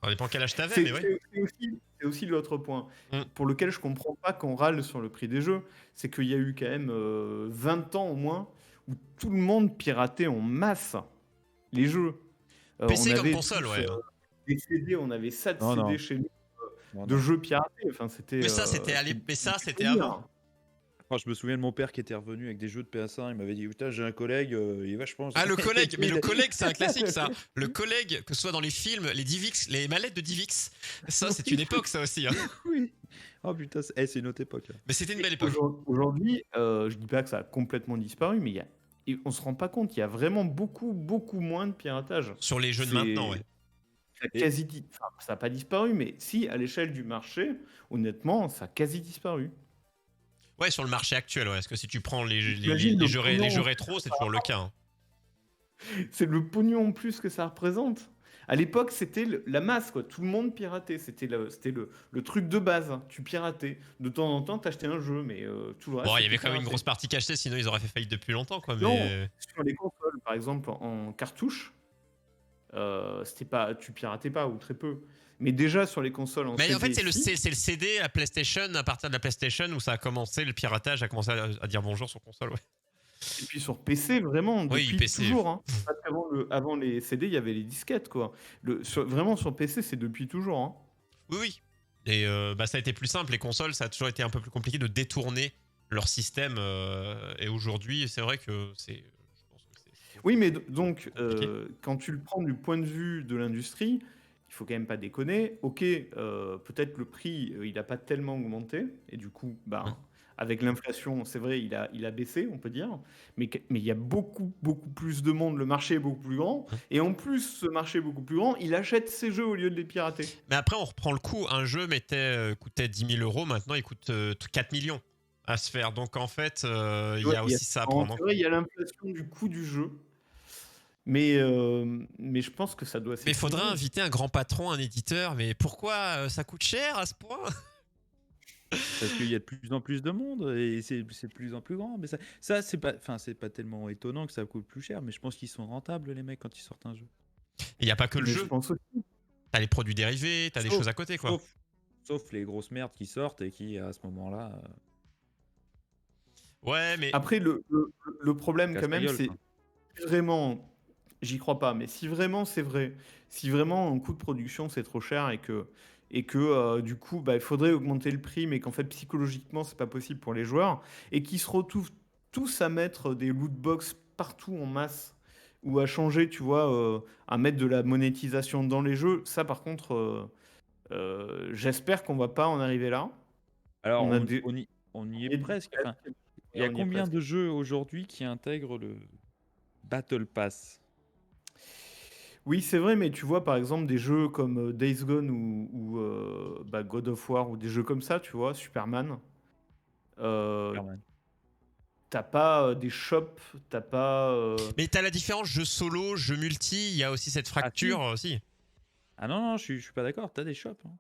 Ça dépend quel âge t'avais, C'est mais ouais. c'est aussi l'autre point Mm. pour lequel je comprends pas qu'on râle sur le prix des jeux. C'est qu'il y a eu quand même 20 ans au moins où tout le monde piratait en masse les jeux. On PC comme avait console, tous ouais. des CD, on avait 7 Non, non. CD chez nous Non, de non. jeux piratés. Enfin, c'était. Mais ça, c'était c'était avant. Enfin, je me souviens de mon père qui était revenu avec des jeux de PS1. Il m'avait dit, putain, j'ai un collègue, il est vachement. Ah, le collègue, mais le collègue, c'est un classique, ça. Le collègue, que ce soit dans les films, les Divix, les mallettes de Divix, ça, c'est une époque, ça aussi. Hein. Oui. Oh putain, c'est une autre époque. Là. Mais c'était une belle époque. Aujourd'hui, je dis pas que ça a complètement disparu, mais on se rend pas compte, il y a vraiment beaucoup moins de piratage. Sur les jeux de C'est- maintenant, ouais. Ça n'a pas disparu, mais si, à l'échelle du marché, honnêtement, ça a quasi disparu. Ouais, sur le marché actuel, ouais. Parce que si tu prends les T'imagines le jeux pognon rétro, c'est toujours le cas. Hein. C'est le pognon en plus que ça représente. À l'époque, c'était la masse, quoi. Tout le monde piratait. C'était le truc de base, hein. Tu piratais. De temps en temps, t'achetais un jeu, mais tout le reste. Bon, il y avait c'était quand même une piraté. grosse partie cachetée, sinon ils auraient fait faillite depuis longtemps, quoi. Non, Mais sur les consoles, par exemple, en cartouche, c'était pas, tu piratais pas ou très peu. Mais déjà sur les consoles en Mais en CD, fait, c'est le si. CD, la PlayStation, à partir de la PlayStation où ça a commencé, le piratage a commencé à dire bonjour sur console, ouais. Et puis sur PC, vraiment, Oui, depuis PC. toujours. Hein. Parce avant les CD, il y avait les disquettes, quoi. Vraiment sur PC, c'est depuis toujours. Hein. Oui, oui. Et ça a été plus simple. Les consoles, ça a toujours été un peu plus compliqué de détourner leur système. Et aujourd'hui, c'est vrai que c'est. Je pense que c'est Oui, mais donc, compliqué. quand tu le prends du point de vue de l'industrie, il faut quand même pas déconner. Ok, peut-être le prix, il n'a pas tellement augmenté, et du coup, avec l'inflation, c'est vrai, il a baissé, on peut dire. Mais il y a beaucoup plus de monde, le marché est beaucoup plus grand, et en plus, ce marché est beaucoup plus grand, il achète ses jeux au lieu de les pirater. Mais après, on reprend le coup. Un jeu coûtait 10 000 €. Maintenant, il coûte 4 millions à se faire. Donc, en fait, il y a aussi ça à prendre. C'est vrai, il y a l'inflation du coût du jeu. Mais je pense que ça doit Mais il faudrait s'équilibrer. inviter un grand patron, un éditeur. Mais pourquoi ça coûte cher à ce point? Parce qu'il y a de plus en plus de monde et c'est de plus en plus grand. Mais ça c'est pas tellement étonnant que ça coûte plus cher, mais je pense qu'ils sont rentables, les mecs, quand ils sortent un jeu. Il n'y a pas que le Mais je jeu. pense aussi. T'as les produits dérivés, t'as des Sauf- choses à côté, quoi. Sauf les grosses merdes qui sortent et qui, à ce moment-là, Ouais, mais Après, le problème cassent quand la même, gueule, c'est quoi. si vraiment, j'y crois pas, mais si vraiment c'est vrai, si vraiment un coût de production c'est trop cher et que du coup, il faudrait augmenter le prix, mais qu'en fait psychologiquement c'est pas possible pour les joueurs, et qu'ils se retrouvent tous à mettre des loot box partout en masse, ou à changer, tu vois, à mettre de la monétisation dans les jeux, ça par contre, j'espère qu'on va pas en arriver là. Alors, On a des- on y est Et- presque. Enfin, il y a on y est combien presque. de jeux aujourd'hui qui intègrent le Battle Pass? Oui, c'est vrai, mais tu vois, par exemple, des jeux comme Days Gone ou God of War ou des jeux comme ça, tu vois, Superman, euh, Superman. t'as pas des shops, t'as pas. Mais t'as la différence jeu solo, jeu multi, il y a aussi cette fracture aussi. Ah non, je suis pas d'accord, t'as des shops. Hein.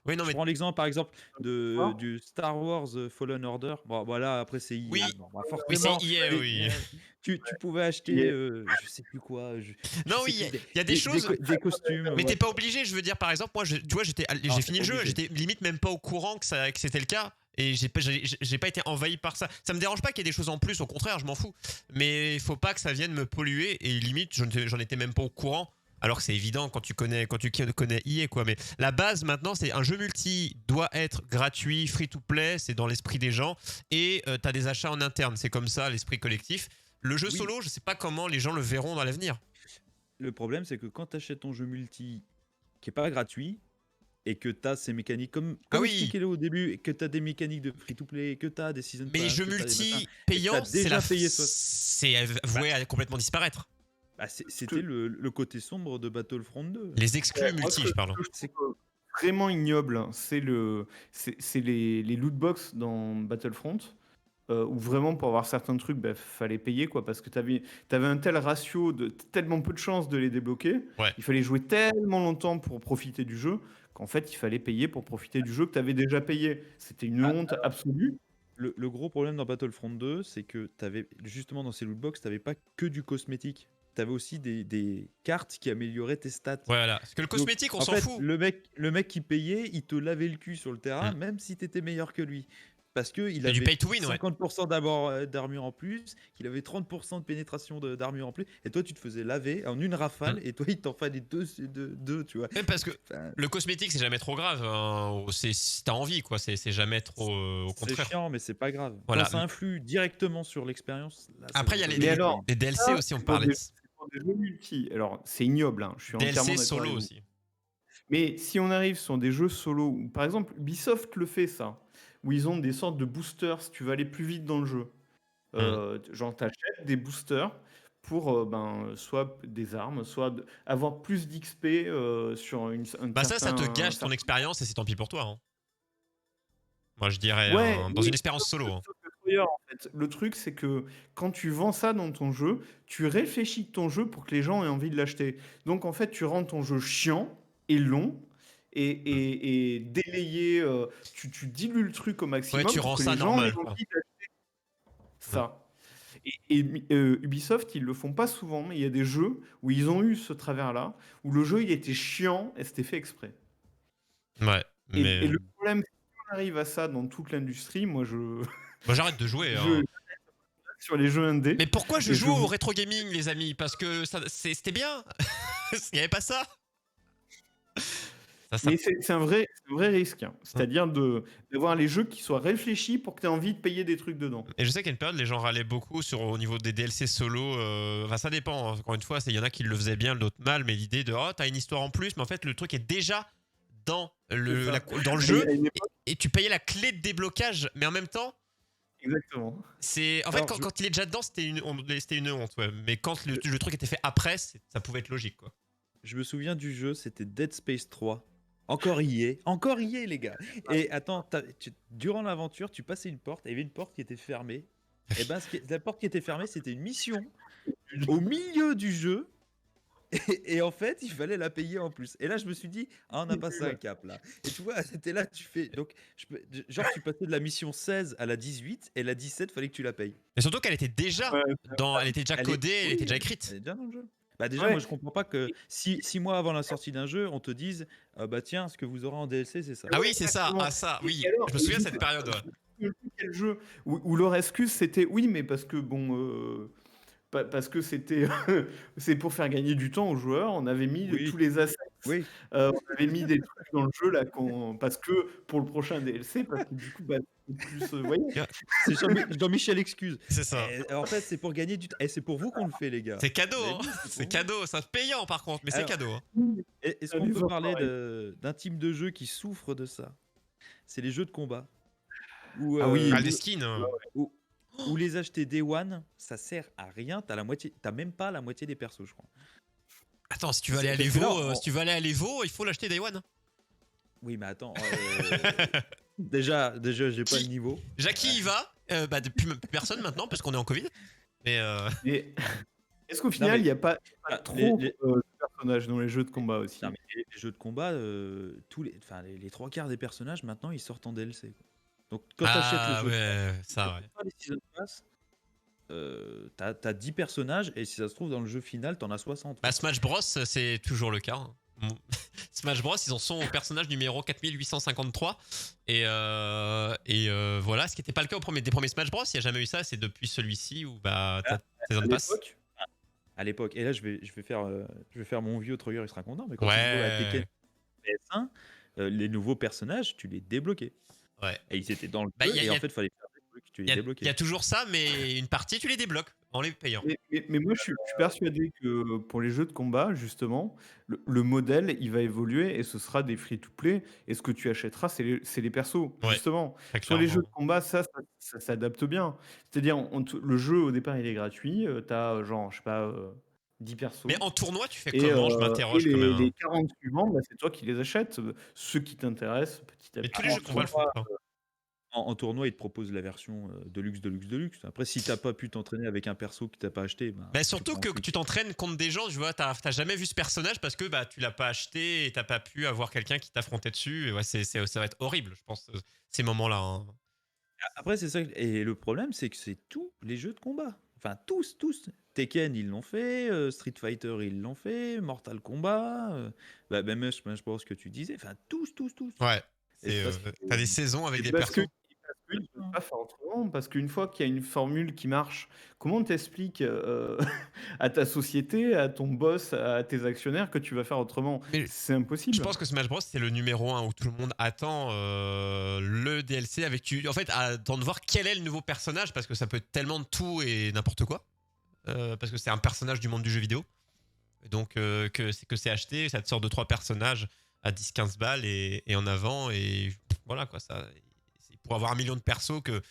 Oui, non, Je mais prends l'exemple, par exemple, Ah. du Star Wars Fallen Order. Bon, voilà, après, c'est EA. Oui. Bon, oui, forcément, c'est EA, oui. tu pouvais acheter, EA. je sais plus quoi. Je Non, sais oui, plus, il y a des choses. des costumes. Mais t'es pas obligé, je veux dire, par exemple, moi, tu vois, j'ai fini le jeu, c'est- j'étais limite même pas au courant que c'était le cas. Et j'ai pas été envahi par ça. Ça me dérange pas qu'il y ait des choses en plus, au contraire, je m'en fous. Mais il faut pas que ça vienne me polluer. Et limite, j'en étais même pas au courant. Alors que c'est évident quand tu connais EA, quoi. Mais la base maintenant, c'est un jeu multi doit être gratuit, free to play, c'est dans l'esprit des gens. Et t'as des achats en interne, c'est comme ça l'esprit collectif. Le jeu Oui. solo, je sais pas comment les gens le verront dans l'avenir. Le problème, c'est que quand tu achètes ton jeu multi qui est pas gratuit et que tu as ces mécaniques, comme oui. expliqué au début, et que tu as des mécaniques de free-to-play, que tu as des season Mais les pass, jeux que t'as des machins, multi et que payants, t'as déjà payé toi. c'est voué à complètement disparaître. C'était le côté sombre de Battlefront 2. Les exclus Moi, multi, ce je parle. que je trouve vraiment ignoble, hein, c'est les loot box dans Battlefront, où vraiment pour avoir certains trucs, fallait payer, quoi, parce que t'avais un tel ratio, tellement peu de chances de les débloquer, Ouais. il fallait jouer tellement longtemps pour profiter du jeu, qu'en fait il fallait payer pour profiter du jeu que t'avais déjà payé. C'était une honte absolue. Le gros problème dans Battlefront 2, c'est que t'avais justement dans ces lootbox, t'avais pas que du cosmétique. T'avais aussi des cartes qui amélioraient tes stats. Voilà. Parce que le Donc, cosmétique, on en s'en fait, fout. le mec qui payait, il te lavait le cul sur le terrain, même si t'étais meilleur que lui. Parce qu'il C'est du avait pay to win, ouais. 50% d'armure en plus, qu'il avait 30% de pénétration d'armure en plus, et toi tu te faisais laver en une rafale, et toi il t'en fallait deux, tu vois. Même parce que Enfin, le cosmétique, c'est jamais trop grave. Hein. C'est si t'as envie, quoi. C'est jamais trop. Au c'est contraire. chiant, mais c'est pas grave. Voilà. Quand ça influe directement sur l'expérience. Là, ça Après, il y a vaut- Mais alors, les DLC ça, aussi, on c'est pour parlait. c'est pour des jeux multi. Alors, c'est ignoble, hein, je suis entièrement DLC d'accord solo avec vous. aussi. Mais si on arrive sur des jeux solo, où, par exemple, Ubisoft le fait ça, où ils ont des sortes de boosters si tu veux aller plus vite dans le jeu. Genre, t'achètes des boosters pour soit des armes, soit avoir plus d'XP sur un Bah ça te certain... gâche ton expérience et c'est tant pis pour toi. Hein. Moi, je dirais Ouais, dans mais une expérience solo. Hein. sauf que Troyer, en fait, le truc, c'est que quand tu vends ça dans ton jeu, tu réfléchis ton jeu pour que les gens aient envie de l'acheter. Donc, en fait, tu rends ton jeu chiant et long et délayé. Tu dilues le truc au maximum Ouais, tu pour rends que ça les gens aient normal. envie d'acheter ça. Ubisoft, ils le font pas souvent, mais il y a des jeux où ils ont eu ce travers-là, où le jeu il était chiant et c'était fait exprès. Ouais, Et mais le problème, si on arrive à ça dans toute l'industrie, moi moi, j'arrête de jouer. je Hein. sur les jeux indés. Mais pourquoi je Et joue je au vous- rétro gaming, les amis? Parce que c'était bien. Il n'y avait pas ça. Ça- Mais c'est un vrai risque, hein. C'est-à-dire d'avoir les jeux qui soient réfléchis pour que tu aies envie de payer des trucs dedans. Et je sais qu'à une période, les gens râlaient beaucoup au niveau des DLC solo. Enfin, ça dépend. Hein. Encore une fois, il y en a qui le faisaient bien, d'autres mal. Mais l'idée de t'as une histoire en plus, mais en fait, le truc est déjà dans le, C'est ça. dans le jeu. À une époque, Et tu payais la clé de déblocage, mais en même temps, exactement. c'est. En fait, Alors, quand il est déjà dedans, c'était une honte. Ouais. Mais quand le truc était fait après, ça pouvait être logique, quoi. Je me souviens du jeu, c'était Dead Space 3. Encore EA, les gars. Et attends, durant l'aventure, tu passais une porte, et il y avait une porte qui était fermée. Et ben, la porte qui était fermée, c'était une mission au milieu du jeu. Et en fait, il fallait la payer en plus. Et là, je me suis dit, on a passé un cap là. Et tu vois, c'était là, tu fais. Donc, genre, tu passais de la mission 16 à la 18, et la 17, fallait que tu la payes. Mais surtout qu'elle était déjà Ouais, elle était déjà codée, elle était déjà écrite. Elle est déjà dans le jeu. Bah déjà, Ouais. moi je comprends pas que 6 mois avant la sortie d'un jeu, on te dise bah tiens, ce que vous aurez en DLC, c'est ça. Ah oui, c'est ça. Exactement. Ah ça, oui. Et alors, Je me souviens de cette période. Ouais. Quel jeu où leur excuse c'était oui, mais parce que parce que c'est pour faire gagner du temps aux joueurs. On avait mis Oui. tous les assets. Oui. On avait mis des trucs dans le jeu là parce que pour le prochain DLC, parce que du coup, c'est plus, vous voyez. C'est Jean-Michel excuse. C'est ça. En fait, c'est pour gagner du temps. Et c'est pour vous qu'on le fait, les gars. C'est cadeau, Vous avez hein. dit, c'est C'est pour cadeau. C'est payant par contre, mais c'est Alors, cadeau. Hein. Est-ce qu'on Allez, peut faut parler pareil. d'un type de jeu qui souffre de ça? C'est les jeux de combat. Où, Ah oui. Ah, des skins. Hein. où les acheter Day One, ça sert à rien. T'as même pas la moitié des persos, je crois. Attends, si tu veux aller à Parce que l'Evo, là, si tu veux aller à l'Evo, il faut l'acheter Day One. Oui, mais attends. Déjà, j'ai pas le niveau. Jackie y va. Depuis personne maintenant parce qu'on est en Covid. Mais Et est-ce qu'au final, mais- il n'y a pas Ah, trop les- de personnages dans les jeux de combat aussi? Non, mais les jeux de combat, les 3 quarts des personnages maintenant ils sortent en DLC. Quoi. Donc quand t'achètes le jeu, ouais, ça ouais. pas les season pass, t'as 10 personnages et si ça se trouve dans le jeu final t'en as 60. Bah Smash Bros c'est toujours le cas. Hein. Smash Bros, ils en sont au personnage numéro 4853. Voilà, ce qui n'était pas le cas des premiers Smash Bros. Il n'y a jamais eu ça. C'est depuis celui-ci où bah, Là, tes à zones passent. l'époque, et là je vais faire mon vieux Troyer, il sera content, mais quand tu jouais à Tekken Ouais. PS1, les nouveaux personnages, tu les débloquais. Ouais. Et ils étaient dans le Bah, jeu, et en fait, il fallait faire des trucs, tu les il y a débloquais. toujours ça, mais une partie, tu les débloques en les payant. Mais moi, je suis persuadé que pour les jeux de combat, justement, le modèle, il va évoluer et ce sera des free-to-play. Et ce que tu achèteras, c'est les persos, Ouais, justement. très Sur les jeux de clairement. combat, ça s'adapte bien. C'est-à-dire, le jeu, au départ, il est gratuit. Tu as, genre, je sais pas, 10 persos. Mais en tournoi, tu fais Et, comment? Je et m'interroge quand même. les 40 suivants, bah, c'est toi qui les achètes. Ceux qui t'intéressent, petit à Mais petit. tous les jeux de combat le font pas. En tournoi, ils te proposent la version Deluxe. Après, si t'as pas pu t'entraîner avec un perso que t'as pas acheté, bah, Bah tu surtout prends que Free. tu t'entraînes contre des gens, tu vois, t'as jamais vu ce personnage parce que bah tu l'as pas acheté et t'as pas pu avoir quelqu'un qui t'affrontait dessus. Et ouais, ça va être horrible, je pense, ces moments-là. Hein. Après, c'est ça. Et le problème, c'est que c'est tous les jeux de combat. Enfin, tous. Tekken, ils l'ont fait. Street Fighter, ils l'ont fait. Mortal Kombat. Bah, même Smash Bros, que tu disais. Enfin, tous. Ouais, Et c'est parce que. t'as des saisons avec Et des parce que persos. ils ne peuvent pas faire autrement, parce qu'une fois qu'il y a une formule qui marche, comment t'expliques à ta société, à ton boss, à tes actionnaires que tu vas faire autrement? Mais C'est je impossible. pense que Smash Bros c'est le numéro 1 où tout le monde attend le DLC avec en fait attend de voir quel est le nouveau personnage parce que ça peut être tellement de tout et n'importe quoi. Parce que c'est un personnage du monde du jeu vidéo. Donc que c'est acheté, ça te sort 2-3 personnages à 10-15 balles et en avant et voilà quoi ça. C'est pour avoir 1 million de persos que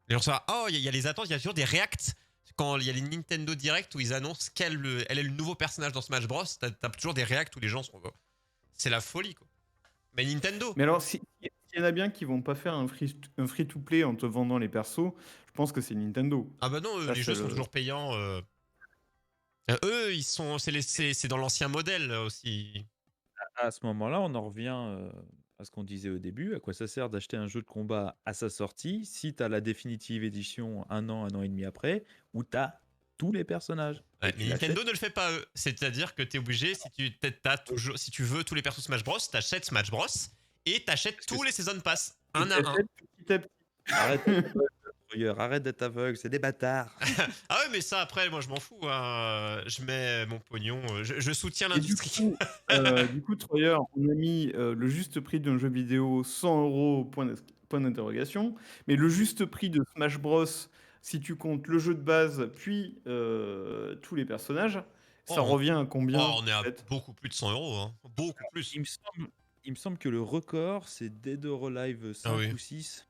les gens sont oh il y a les attentes, il y a toujours des reacts quand il y a les Nintendo Direct où ils annoncent elle est le nouveau personnage dans Smash Bros. T'as toujours des reacts où les gens sont c'est la folie quoi. Mais Nintendo. Mais alors, s'il y en a bien qui vont pas faire un free-to-play en te vendant les persos, je pense que c'est Nintendo. Ah bah non, Ça, les c'est jeux sont toujours payants. Eux, ils sont, c'est dans l'ancien modèle aussi. À ce moment-là, on en revient à ce qu'on disait au début. À quoi ça sert d'acheter un jeu de combat à sa sortie si tu as la Definitive Edition un an et demi après, où tu as tous les personnages. Ouais, Et tu mais Nintendo l'achètes. ne le fait pas eux. C'est-à-dire que t'es obligé, si tu veux tous les persos Smash Bros, t'achètes Smash Bros et t'achètes Parce que tous les Season Pass, Et un à un. t'achètes petit à petit. arrête d'être aveugle, Troyer, arrête d'être aveugle, c'est des bâtards. Ah ouais, mais ça après, moi je m'en fous. Hein. Je mets mon pognon, je soutiens Et du l'industrie. coup, Troyer, on a mis le juste prix d'un jeu vidéo 100 €, point d'interrogation. Mais le juste prix de Smash Bros, si tu comptes le jeu de base, puis tous les personnages, ça Oh, revient à combien, on est en à fait? beaucoup plus de 100 euros, hein. Beaucoup plus. Il me semble que le record, c'est Dead or Alive 5 Ah oui. ou 6,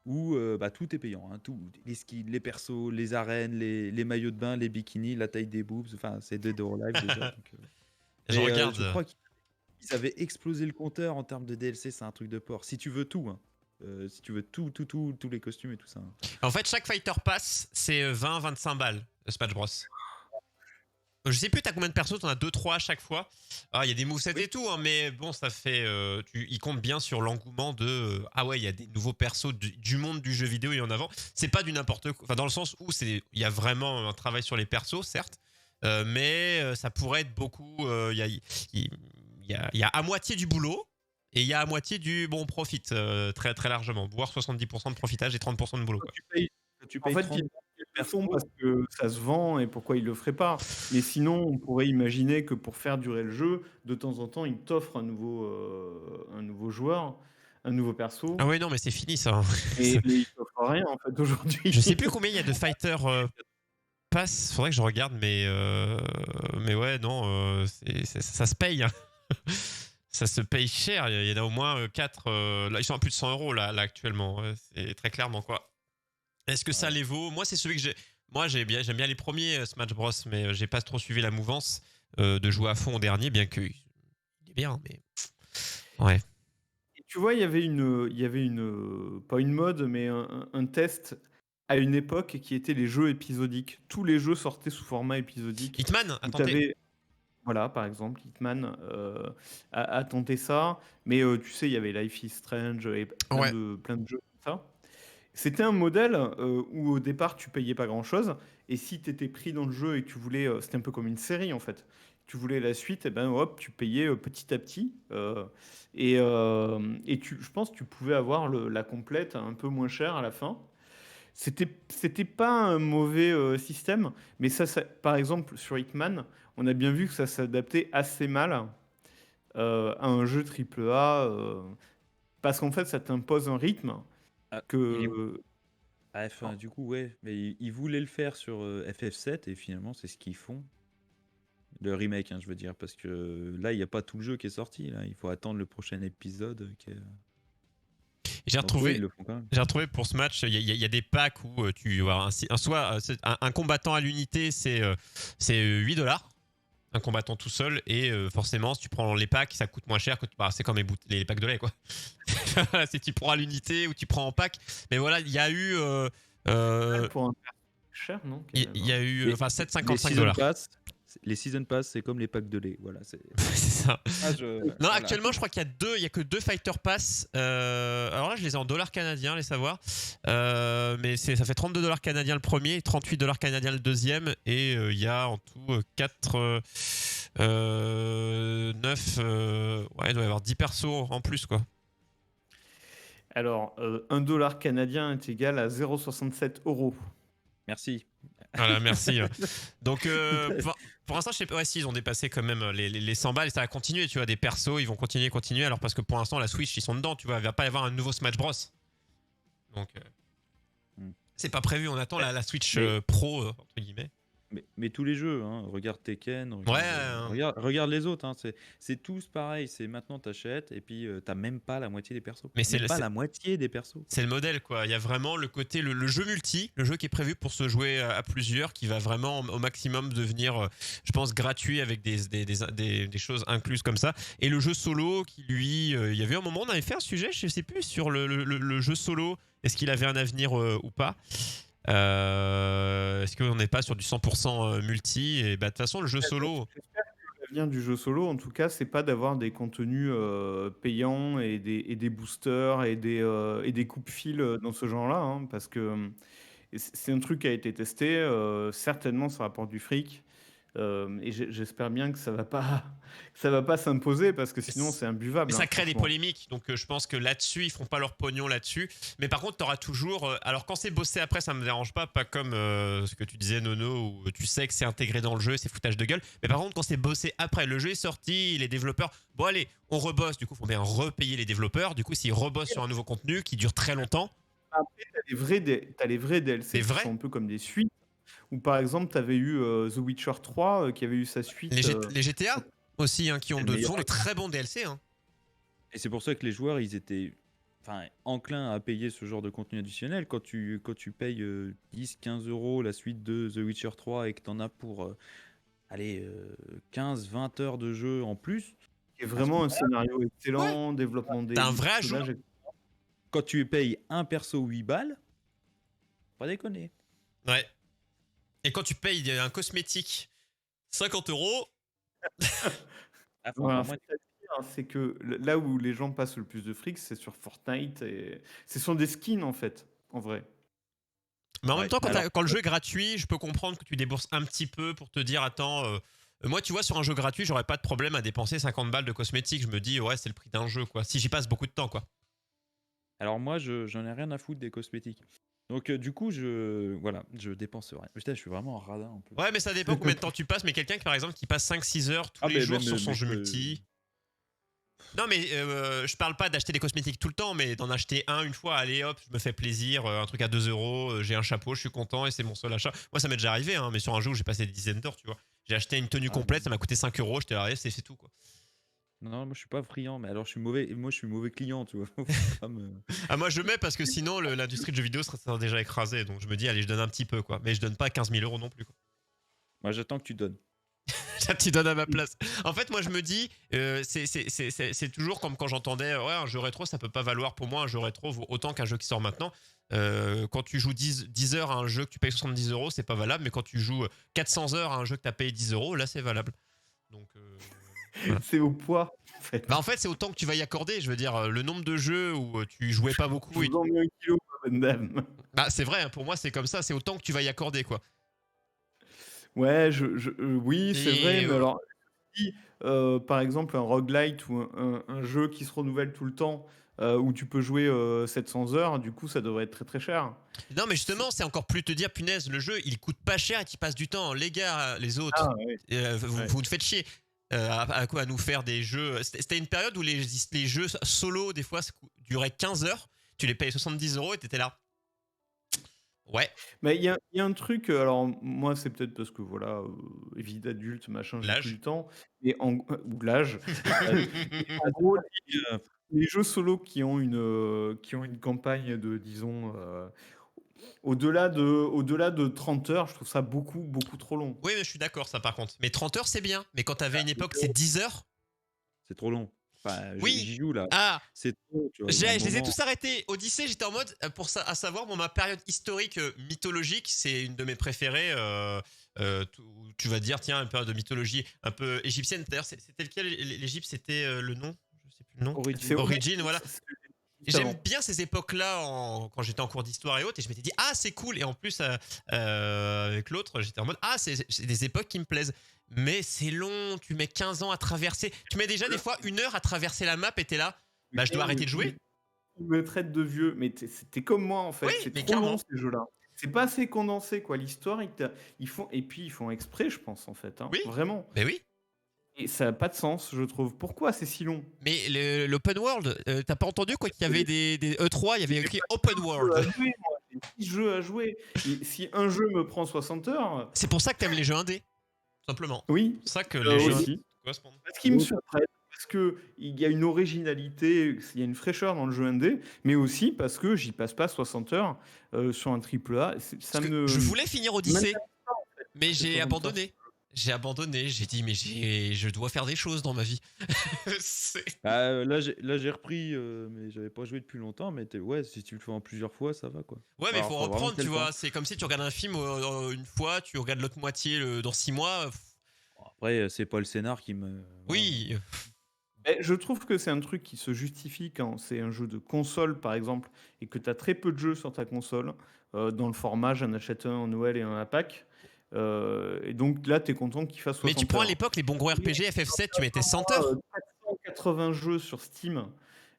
où bah, tout est payant. Hein, tout, les skins, les persos, les arènes, les maillots de bain, les bikinis, la taille des boobs, enfin, c'est Dead or Alive déjà. Donc, Je mais, regarde. je crois qu'ils avaient explosé le compteur en termes de DLC, c'est un truc de porc. Si tu veux tout, hein. Si tu veux tout, tous les costumes et tout ça. Hein. En fait, chaque Fighter Pass, c'est 20-25 balles, Smash Bros. Je sais plus, t'as combien de persos, t'en as 2-3 à chaque fois. Ah, il y a des movesets Oui. et tout, hein, mais bon, ça fait. Ils comptent bien sur l'engouement de. Ah ouais, il y a des nouveaux persos du monde du jeu vidéo et en avant. C'est pas du n'importe quoi. Enfin, dans le sens où il y a vraiment un travail sur les persos, certes, mais ça pourrait être beaucoup. Il y a à moitié du boulot et il y a à moitié du bon profit, très, très largement. Voire 70% de profitage et 30% de boulot. Quoi. Quand tu En payes fait, 30 ils le font parce que ça se vend et pourquoi ils le feraient pas. Mais sinon, on pourrait imaginer que pour faire durer le jeu, de temps en temps, ils t'offrent un nouveau joueur, un nouveau perso. Ah ouais, non, mais c'est fini ça. Et ils t'offrent rien, en fait, aujourd'hui. Je sais plus combien il y a de fighters pass. Faudrait que je regarde, mais ouais, non, ça se paye. Hein. Ça se paye cher. Il y en a au moins 4. Là, ils sont à plus de 100 € là actuellement. C'est très clairement quoi. Est-ce que ça les vaut? Moi, c'est celui que j'ai. Moi, j'aime bien les premiers Smash Bros, mais j'ai pas trop suivi la mouvance de jouer à fond au dernier, bien que il est bien, mais ouais. Et tu vois, il y avait pas une mode, mais un test à une époque qui était les jeux épisodiques. Tous les jeux sortaient sous format épisodique. Hitman, Où attendez. t'avais, voilà, par exemple, Hitman a tenté ça, mais tu sais, il y avait Life is Strange et Ouais. plein de jeux comme ça. C'était un modèle où au départ tu payais pas grand-chose, et si tu étais pris dans le jeu et que tu voulais, c'était un peu comme une série en fait. tu voulais la suite, et ben hop, tu payais petit à petit. Je pense que tu pouvais avoir la complète un peu moins cher à la fin. C'était pas un mauvais système, mais par exemple, sur Hitman, on a bien vu que ça s'adaptait assez mal à un jeu triple A, parce qu'en fait, ça t'impose un rythme Ah, il est- que. Ah, enfin, du coup, ouais, mais ils voulaient le faire sur FF7 et finalement, c'est ce qu'ils font. Le remake, hein, je veux dire, parce que là, il n'y a pas tout le jeu qui est sorti. Là. Il faut attendre le prochain épisode. J'ai Donc, oui, retrouvé, ils le font quand même. j'ai retrouvé pour ce match, il y a des packs où tu vois un combattant à l'unité, c'est 8 $. Un combattant tout seul, et forcément, si tu prends les packs, ça coûte moins cher que c'est comme les packs de lait, quoi. Voilà, si tu prends à l'unité ou tu prends en pack. Mais voilà, il y a eu. Pour un cher, non? Il y a eu Les 7,55 season $. pass, les season pass, c'est comme les packs de lait. Voilà, c'est C'est ça. Non, voilà. actuellement, je crois qu'il y a que 2 Fighter Pass. Alors là, je les ai en dollars canadiens, les savoir. Mais ça fait 32 $ canadiens le premier, 38 $ canadiens le deuxième. Et il y a en tout 4, 9. Ouais, il doit y avoir 10 persos en plus, quoi. Alors, 1 $ canadien est égal à 0,67 €. Merci. Voilà, merci. Donc, pour l'instant, je sais pas. Ouais, si, ils ont dépassé quand même les 100 balles, et ça va continuer. Tu vois, des persos, ils vont continuer. Alors, parce que pour l'instant, la Switch, ils sont dedans. Tu vois, il va pas y avoir un nouveau Smash Bros. Donc, c'est pas prévu. On attend la Switch Pro, entre guillemets. Mais tous les jeux, hein, regarde Tekken, Ouais. regarde les autres, hein, c'est tous pareil. C'est maintenant t'achètes et puis t'as même pas la moitié des persos. Mais c'est Même pas la moitié des persos. C'est le modèle, quoi. Il y a vraiment le côté, le jeu multi, le jeu qui est prévu pour se jouer à plusieurs, qui va vraiment au maximum devenir, je pense, gratuit avec des choses incluses comme ça. Et le jeu solo, qui lui, il y avait un moment, on avait fait un sujet, je sais plus, sur le jeu solo. Est-ce qu'il avait un avenir ou pas? Est-ce qu'on n'est pas sur du 100% multi? Et bah, de toute façon, le jeu solo. L'avenir du jeu solo, en tout cas, c'est pas d'avoir des contenus payants et des boosters et des coupes-fils dans ce genre-là, hein, parce que c'est un truc qui a été testé. Certainement, ça rapporte du fric. Et j'espère bien que ça va pas, que ça va pas s'imposer, parce que sinon c'est imbuvable. Mais ça hein, crée des franchement. polémiques, donc je pense que là-dessus, ils feront pas leur pognon là-dessus. Mais par contre, tu auras toujours. Alors, quand c'est bossé après, ça me dérange pas comme ce que tu disais, Nono, où tu sais que c'est intégré dans le jeu, c'est foutage de gueule. Mais par contre, quand c'est bossé après, le jeu est sorti, les développeurs. Bon, allez, on rebosse, du coup, il faut bien repayer les développeurs. Du coup, s'ils rebossent sur un nouveau contenu qui dure très longtemps. Après, t'as les vrais DLC Les qui vrais sont un peu comme des suites. Ou par exemple, tu avais eu The Witcher 3 qui avait eu sa suite. Les GTA aussi, hein, qui ont C'est le meilleur. sont de très bons DLC. Hein. Et c'est pour ça que les joueurs, ils étaient enclins à payer ce genre de contenu additionnel. Quand tu payes 10-15 € la suite de The Witcher 3 et que tu en as pour 15-20 heures de jeu en plus, Qui est vraiment un scénario excellent, développement des T'as un vrai personnages, ajout. quand tu payes un perso 8 balles, pas déconner. Ouais. Et quand tu payes un cosmétique 50 €. Voilà, c'est que là où les gens passent le plus de fric, c'est sur Fortnite. Et ce sont des skins, en fait, en vrai. Mais en Ouais, même temps, alors- quand le jeu est gratuit, je peux comprendre que tu débourses un petit peu pour te dire, attends, moi, tu vois, sur un jeu gratuit, j'aurais pas de problème à dépenser 50 balles de cosmétiques. Je me dis, ouais, c'est le prix d'un jeu, quoi. Si j'y passe beaucoup de temps, quoi. Alors moi, j'en ai rien à foutre des cosmétiques. Donc du coup, je dépense rien. Putain, je suis vraiment un radin en plus. Ouais, mais ça dépend combien de temps tu passes. Mais quelqu'un qui, par exemple, qui passe 5-6 heures tous les mais jours même, sur son mais jeu je- multi. Non, mais je parle pas d'acheter des cosmétiques tout le temps, mais d'en acheter une fois. Allez, hop, je me fais plaisir. Un truc à 2 €, j'ai un chapeau, je suis content et c'est mon seul achat. Moi, ça m'est déjà arrivé, hein, mais sur un jeu où j'ai passé des dizaines d'heures, tu vois. J'ai acheté une tenue complète, ça m'a coûté 5 €, j'étais là, c'est tout, quoi. Non, moi je suis pas friand, mais alors je suis mauvais. Moi je suis mauvais client, tu vois. Faut pas me- Ah, moi, je mets parce que sinon, l'industrie de jeux vidéo serait déjà écrasée. Donc, je me dis, allez, je donne un petit peu, quoi. Mais je donne pas 15 000 € non plus, quoi. Moi j'attends que tu donnes. Tu donnes à ma place. En fait, moi, je me dis, c'est toujours comme quand j'entendais, ouais, un jeu rétro, ça peut pas valoir pour moi. Un jeu rétro vaut autant qu'un jeu qui sort maintenant. Quand tu joues 10 heures à un jeu que tu payes 70 €, c'est pas valable. Mais quand tu joues 400 heures à un jeu que tu as payé 10 €, là, c'est valable. Donc, voilà. C'est au poids, en fait. Bah, en fait, c'est autant que tu vas y accorder. Je veux dire, le nombre de jeux où tu jouais pas beaucoup. Je vous en mets 1 kilo, bonne dame. Bah, c'est vrai, hein, pour moi, c'est comme ça. C'est autant que tu vas y accorder, quoi. Ouais, oui, c'est Et, vrai, mais alors, dis, par exemple, un roguelite ou un jeu qui se renouvelle tout le temps, où tu peux jouer 700 heures, du coup, ça devrait être très très cher. Non, mais C'est- justement, c'est encore plus te dire, punaise, le jeu, il coûte pas cher et tu passes du temps. Les gars, les Ah, autres, ouais. vous, Ouais. vous nous faites chier. À quoi à nous faire des jeux. C'était une période où les jeux solo, des fois, duraient 15 heures. Tu les payais 70 € et t'étais là. Ouais, Mais il y a un truc, alors moi, c'est peut-être parce que voilà, vie d'adulte, machin, j'ai plus l'âge. le temps, et ou l'âge. En gros, Euh, les jeux solo qui ont une campagne de, disons, au-delà de 30 heures, je trouve ça beaucoup, beaucoup trop long. Oui, mais je suis d'accord, ça par contre. Mais 30 heures, c'est bien. Mais quand t'avais une époque, c'est Et 10 heures. C'est trop long. Enfin, Oui. j'y joue là. Ah, C'est trop, tu vois. Il y a un je les ai moment. tous arrêtés. Odyssée, j'étais en mode, pour ça, à savoir, bon, ma période historique mythologique, c'est une de mes préférées. Où tu vas dire, tiens, une période de mythologie un peu égyptienne. D'ailleurs, c'était lequel l'Égypte, c'était le nom. Je sais plus le nom. c'est Origin, voilà. c'est Et juste j'aime avant. bien ces époques-là quand j'étais en cours d'histoire et autres. Et je m'étais dit, ah, c'est cool. Et en plus, avec l'autre, j'étais en mode, ah, c'est des époques qui me plaisent. Mais c'est long. Tu mets 15 ans à traverser. Tu mets déjà des fois 1 heure à traverser la map et t'es là. Bah, je dois arrêter de jouer. Tu me traites de vieux, mais t'es comme moi en fait, Oui, c'est mais trop long clairement. ces jeux-là. C'est pas assez condensé quoi. L'histoire, et puis ils font exprès, je pense en fait, hein, Oui, vraiment. mais oui. Et ça n'a pas de sens, je trouve. Pourquoi c'est si long? Mais l'open world, t'as pas entendu quoi qu'il y avait des E3, il y avait écrit open Jeux à world. jouer, moi, j'ai 10 jeux à jouer. Et si un jeu me prend 60 heures, C'est pour ça que t'aimes les jeux indés, tout simplement. oui, C'est pour ça que les jeux indés aussi. correspondent. Parce qu'ils me surprennent, parce qu'il y a une originalité, il y a une fraîcheur dans le jeu indé, mais aussi parce que j'y passe pas 60 heures sur un triple A. Ça Parce que me je voulais finir Odyssée, m'intéresse pas, en fait, mais ces j'ai 60 heures. abandonné. J'ai abandonné, j'ai dit mais je dois faire des choses dans ma vie. C'est- Là, j'ai repris, mais j'avais pas joué depuis longtemps. Mais ouais, si tu le fais en plusieurs fois, ça va quoi. Ouais, mais il Alors, faut vraiment reprendre, que tu le vois. temps. C'est comme si tu regardes un film une fois, tu regardes l'autre moitié dans 6 mois. Bon, après, c'est pas le scénar qui me. Voilà. Oui, Mais je trouve que c'est un truc qui se justifie quand c'est un jeu de console, par exemple, et que tu as très peu de jeux sur ta console, dans le format j'en achète un en Noël et un à Pâques. Et donc là, tu es content qu'il fasse mais tu 60 prends à heures. l'époque les bons gros RPG, FF7, tu mettais 100 Ah, heures. 480 jeux sur Steam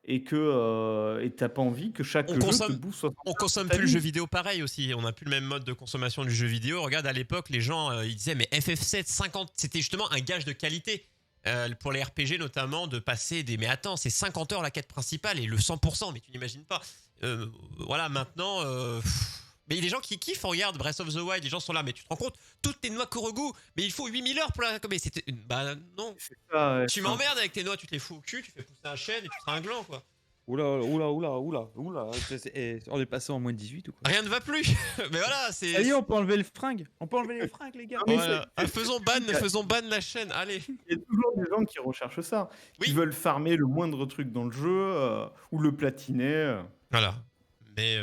et que t'as pas envie que chaque On jeu te consomme, bouffe 60 on heures de consomme ta plus le vie. jeu vidéo pareil aussi. On n'a plus le même mode de consommation du jeu vidéo. Regarde, à l'époque, les gens ils disaient mais FF7, 50, c'était justement un gage de qualité. Pour les RPG notamment, de passer des. Mais attends, c'est 50 heures la quête principale et le 100%, mais tu n'imagines pas. Voilà, maintenant. Mais il y a des gens qui kiffent, regarde Breath of the Wild, les gens sont là, mais tu te rends compte, toutes tes noix Korogu, mais il faut 8000 heures pour la. Mais c'était. Bah non. C'est ça, ouais. Tu m'emmerdes avec tes noix, tu te les fous au cul, tu fais pousser un chêne et tu seras un gland, quoi. Oula. On est passé en moins de 18 ou quoi? Rien ne va plus. Mais voilà, c'est. Allez, on peut enlever le fringue. On peut enlever les fringues, les gars. Mais Voilà. Ah, faisons ban la chaîne, allez. Il y a toujours des gens qui recherchent ça, qui Oui. veulent farmer le moindre truc dans le jeu ou le platiner. Voilà. Mais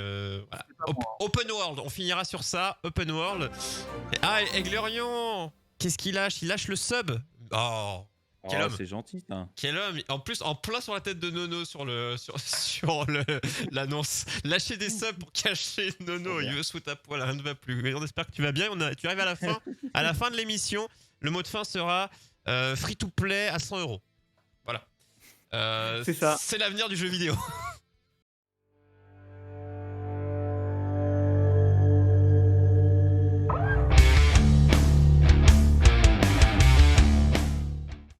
voilà. C'est pas moi. Open World, on finira sur ça. Open World. Ah, Aiglerion, qu'est-ce qu'il lâche? Il lâche le sub. Oh, quel Oh, homme. c'est gentil, ça. Quel homme. En plus, en plein sur la tête de Nono sur l'annonce. Lâcher des subs pour cacher Nono. Oh, Il merde. veut se foutre à poil, rien ne va plus. Mais on espère que tu vas bien. Tu arrives à la fin. À la fin de l'émission, le mot de fin sera free to play à 100 €. Voilà. C'est ça. C'est l'avenir du jeu vidéo.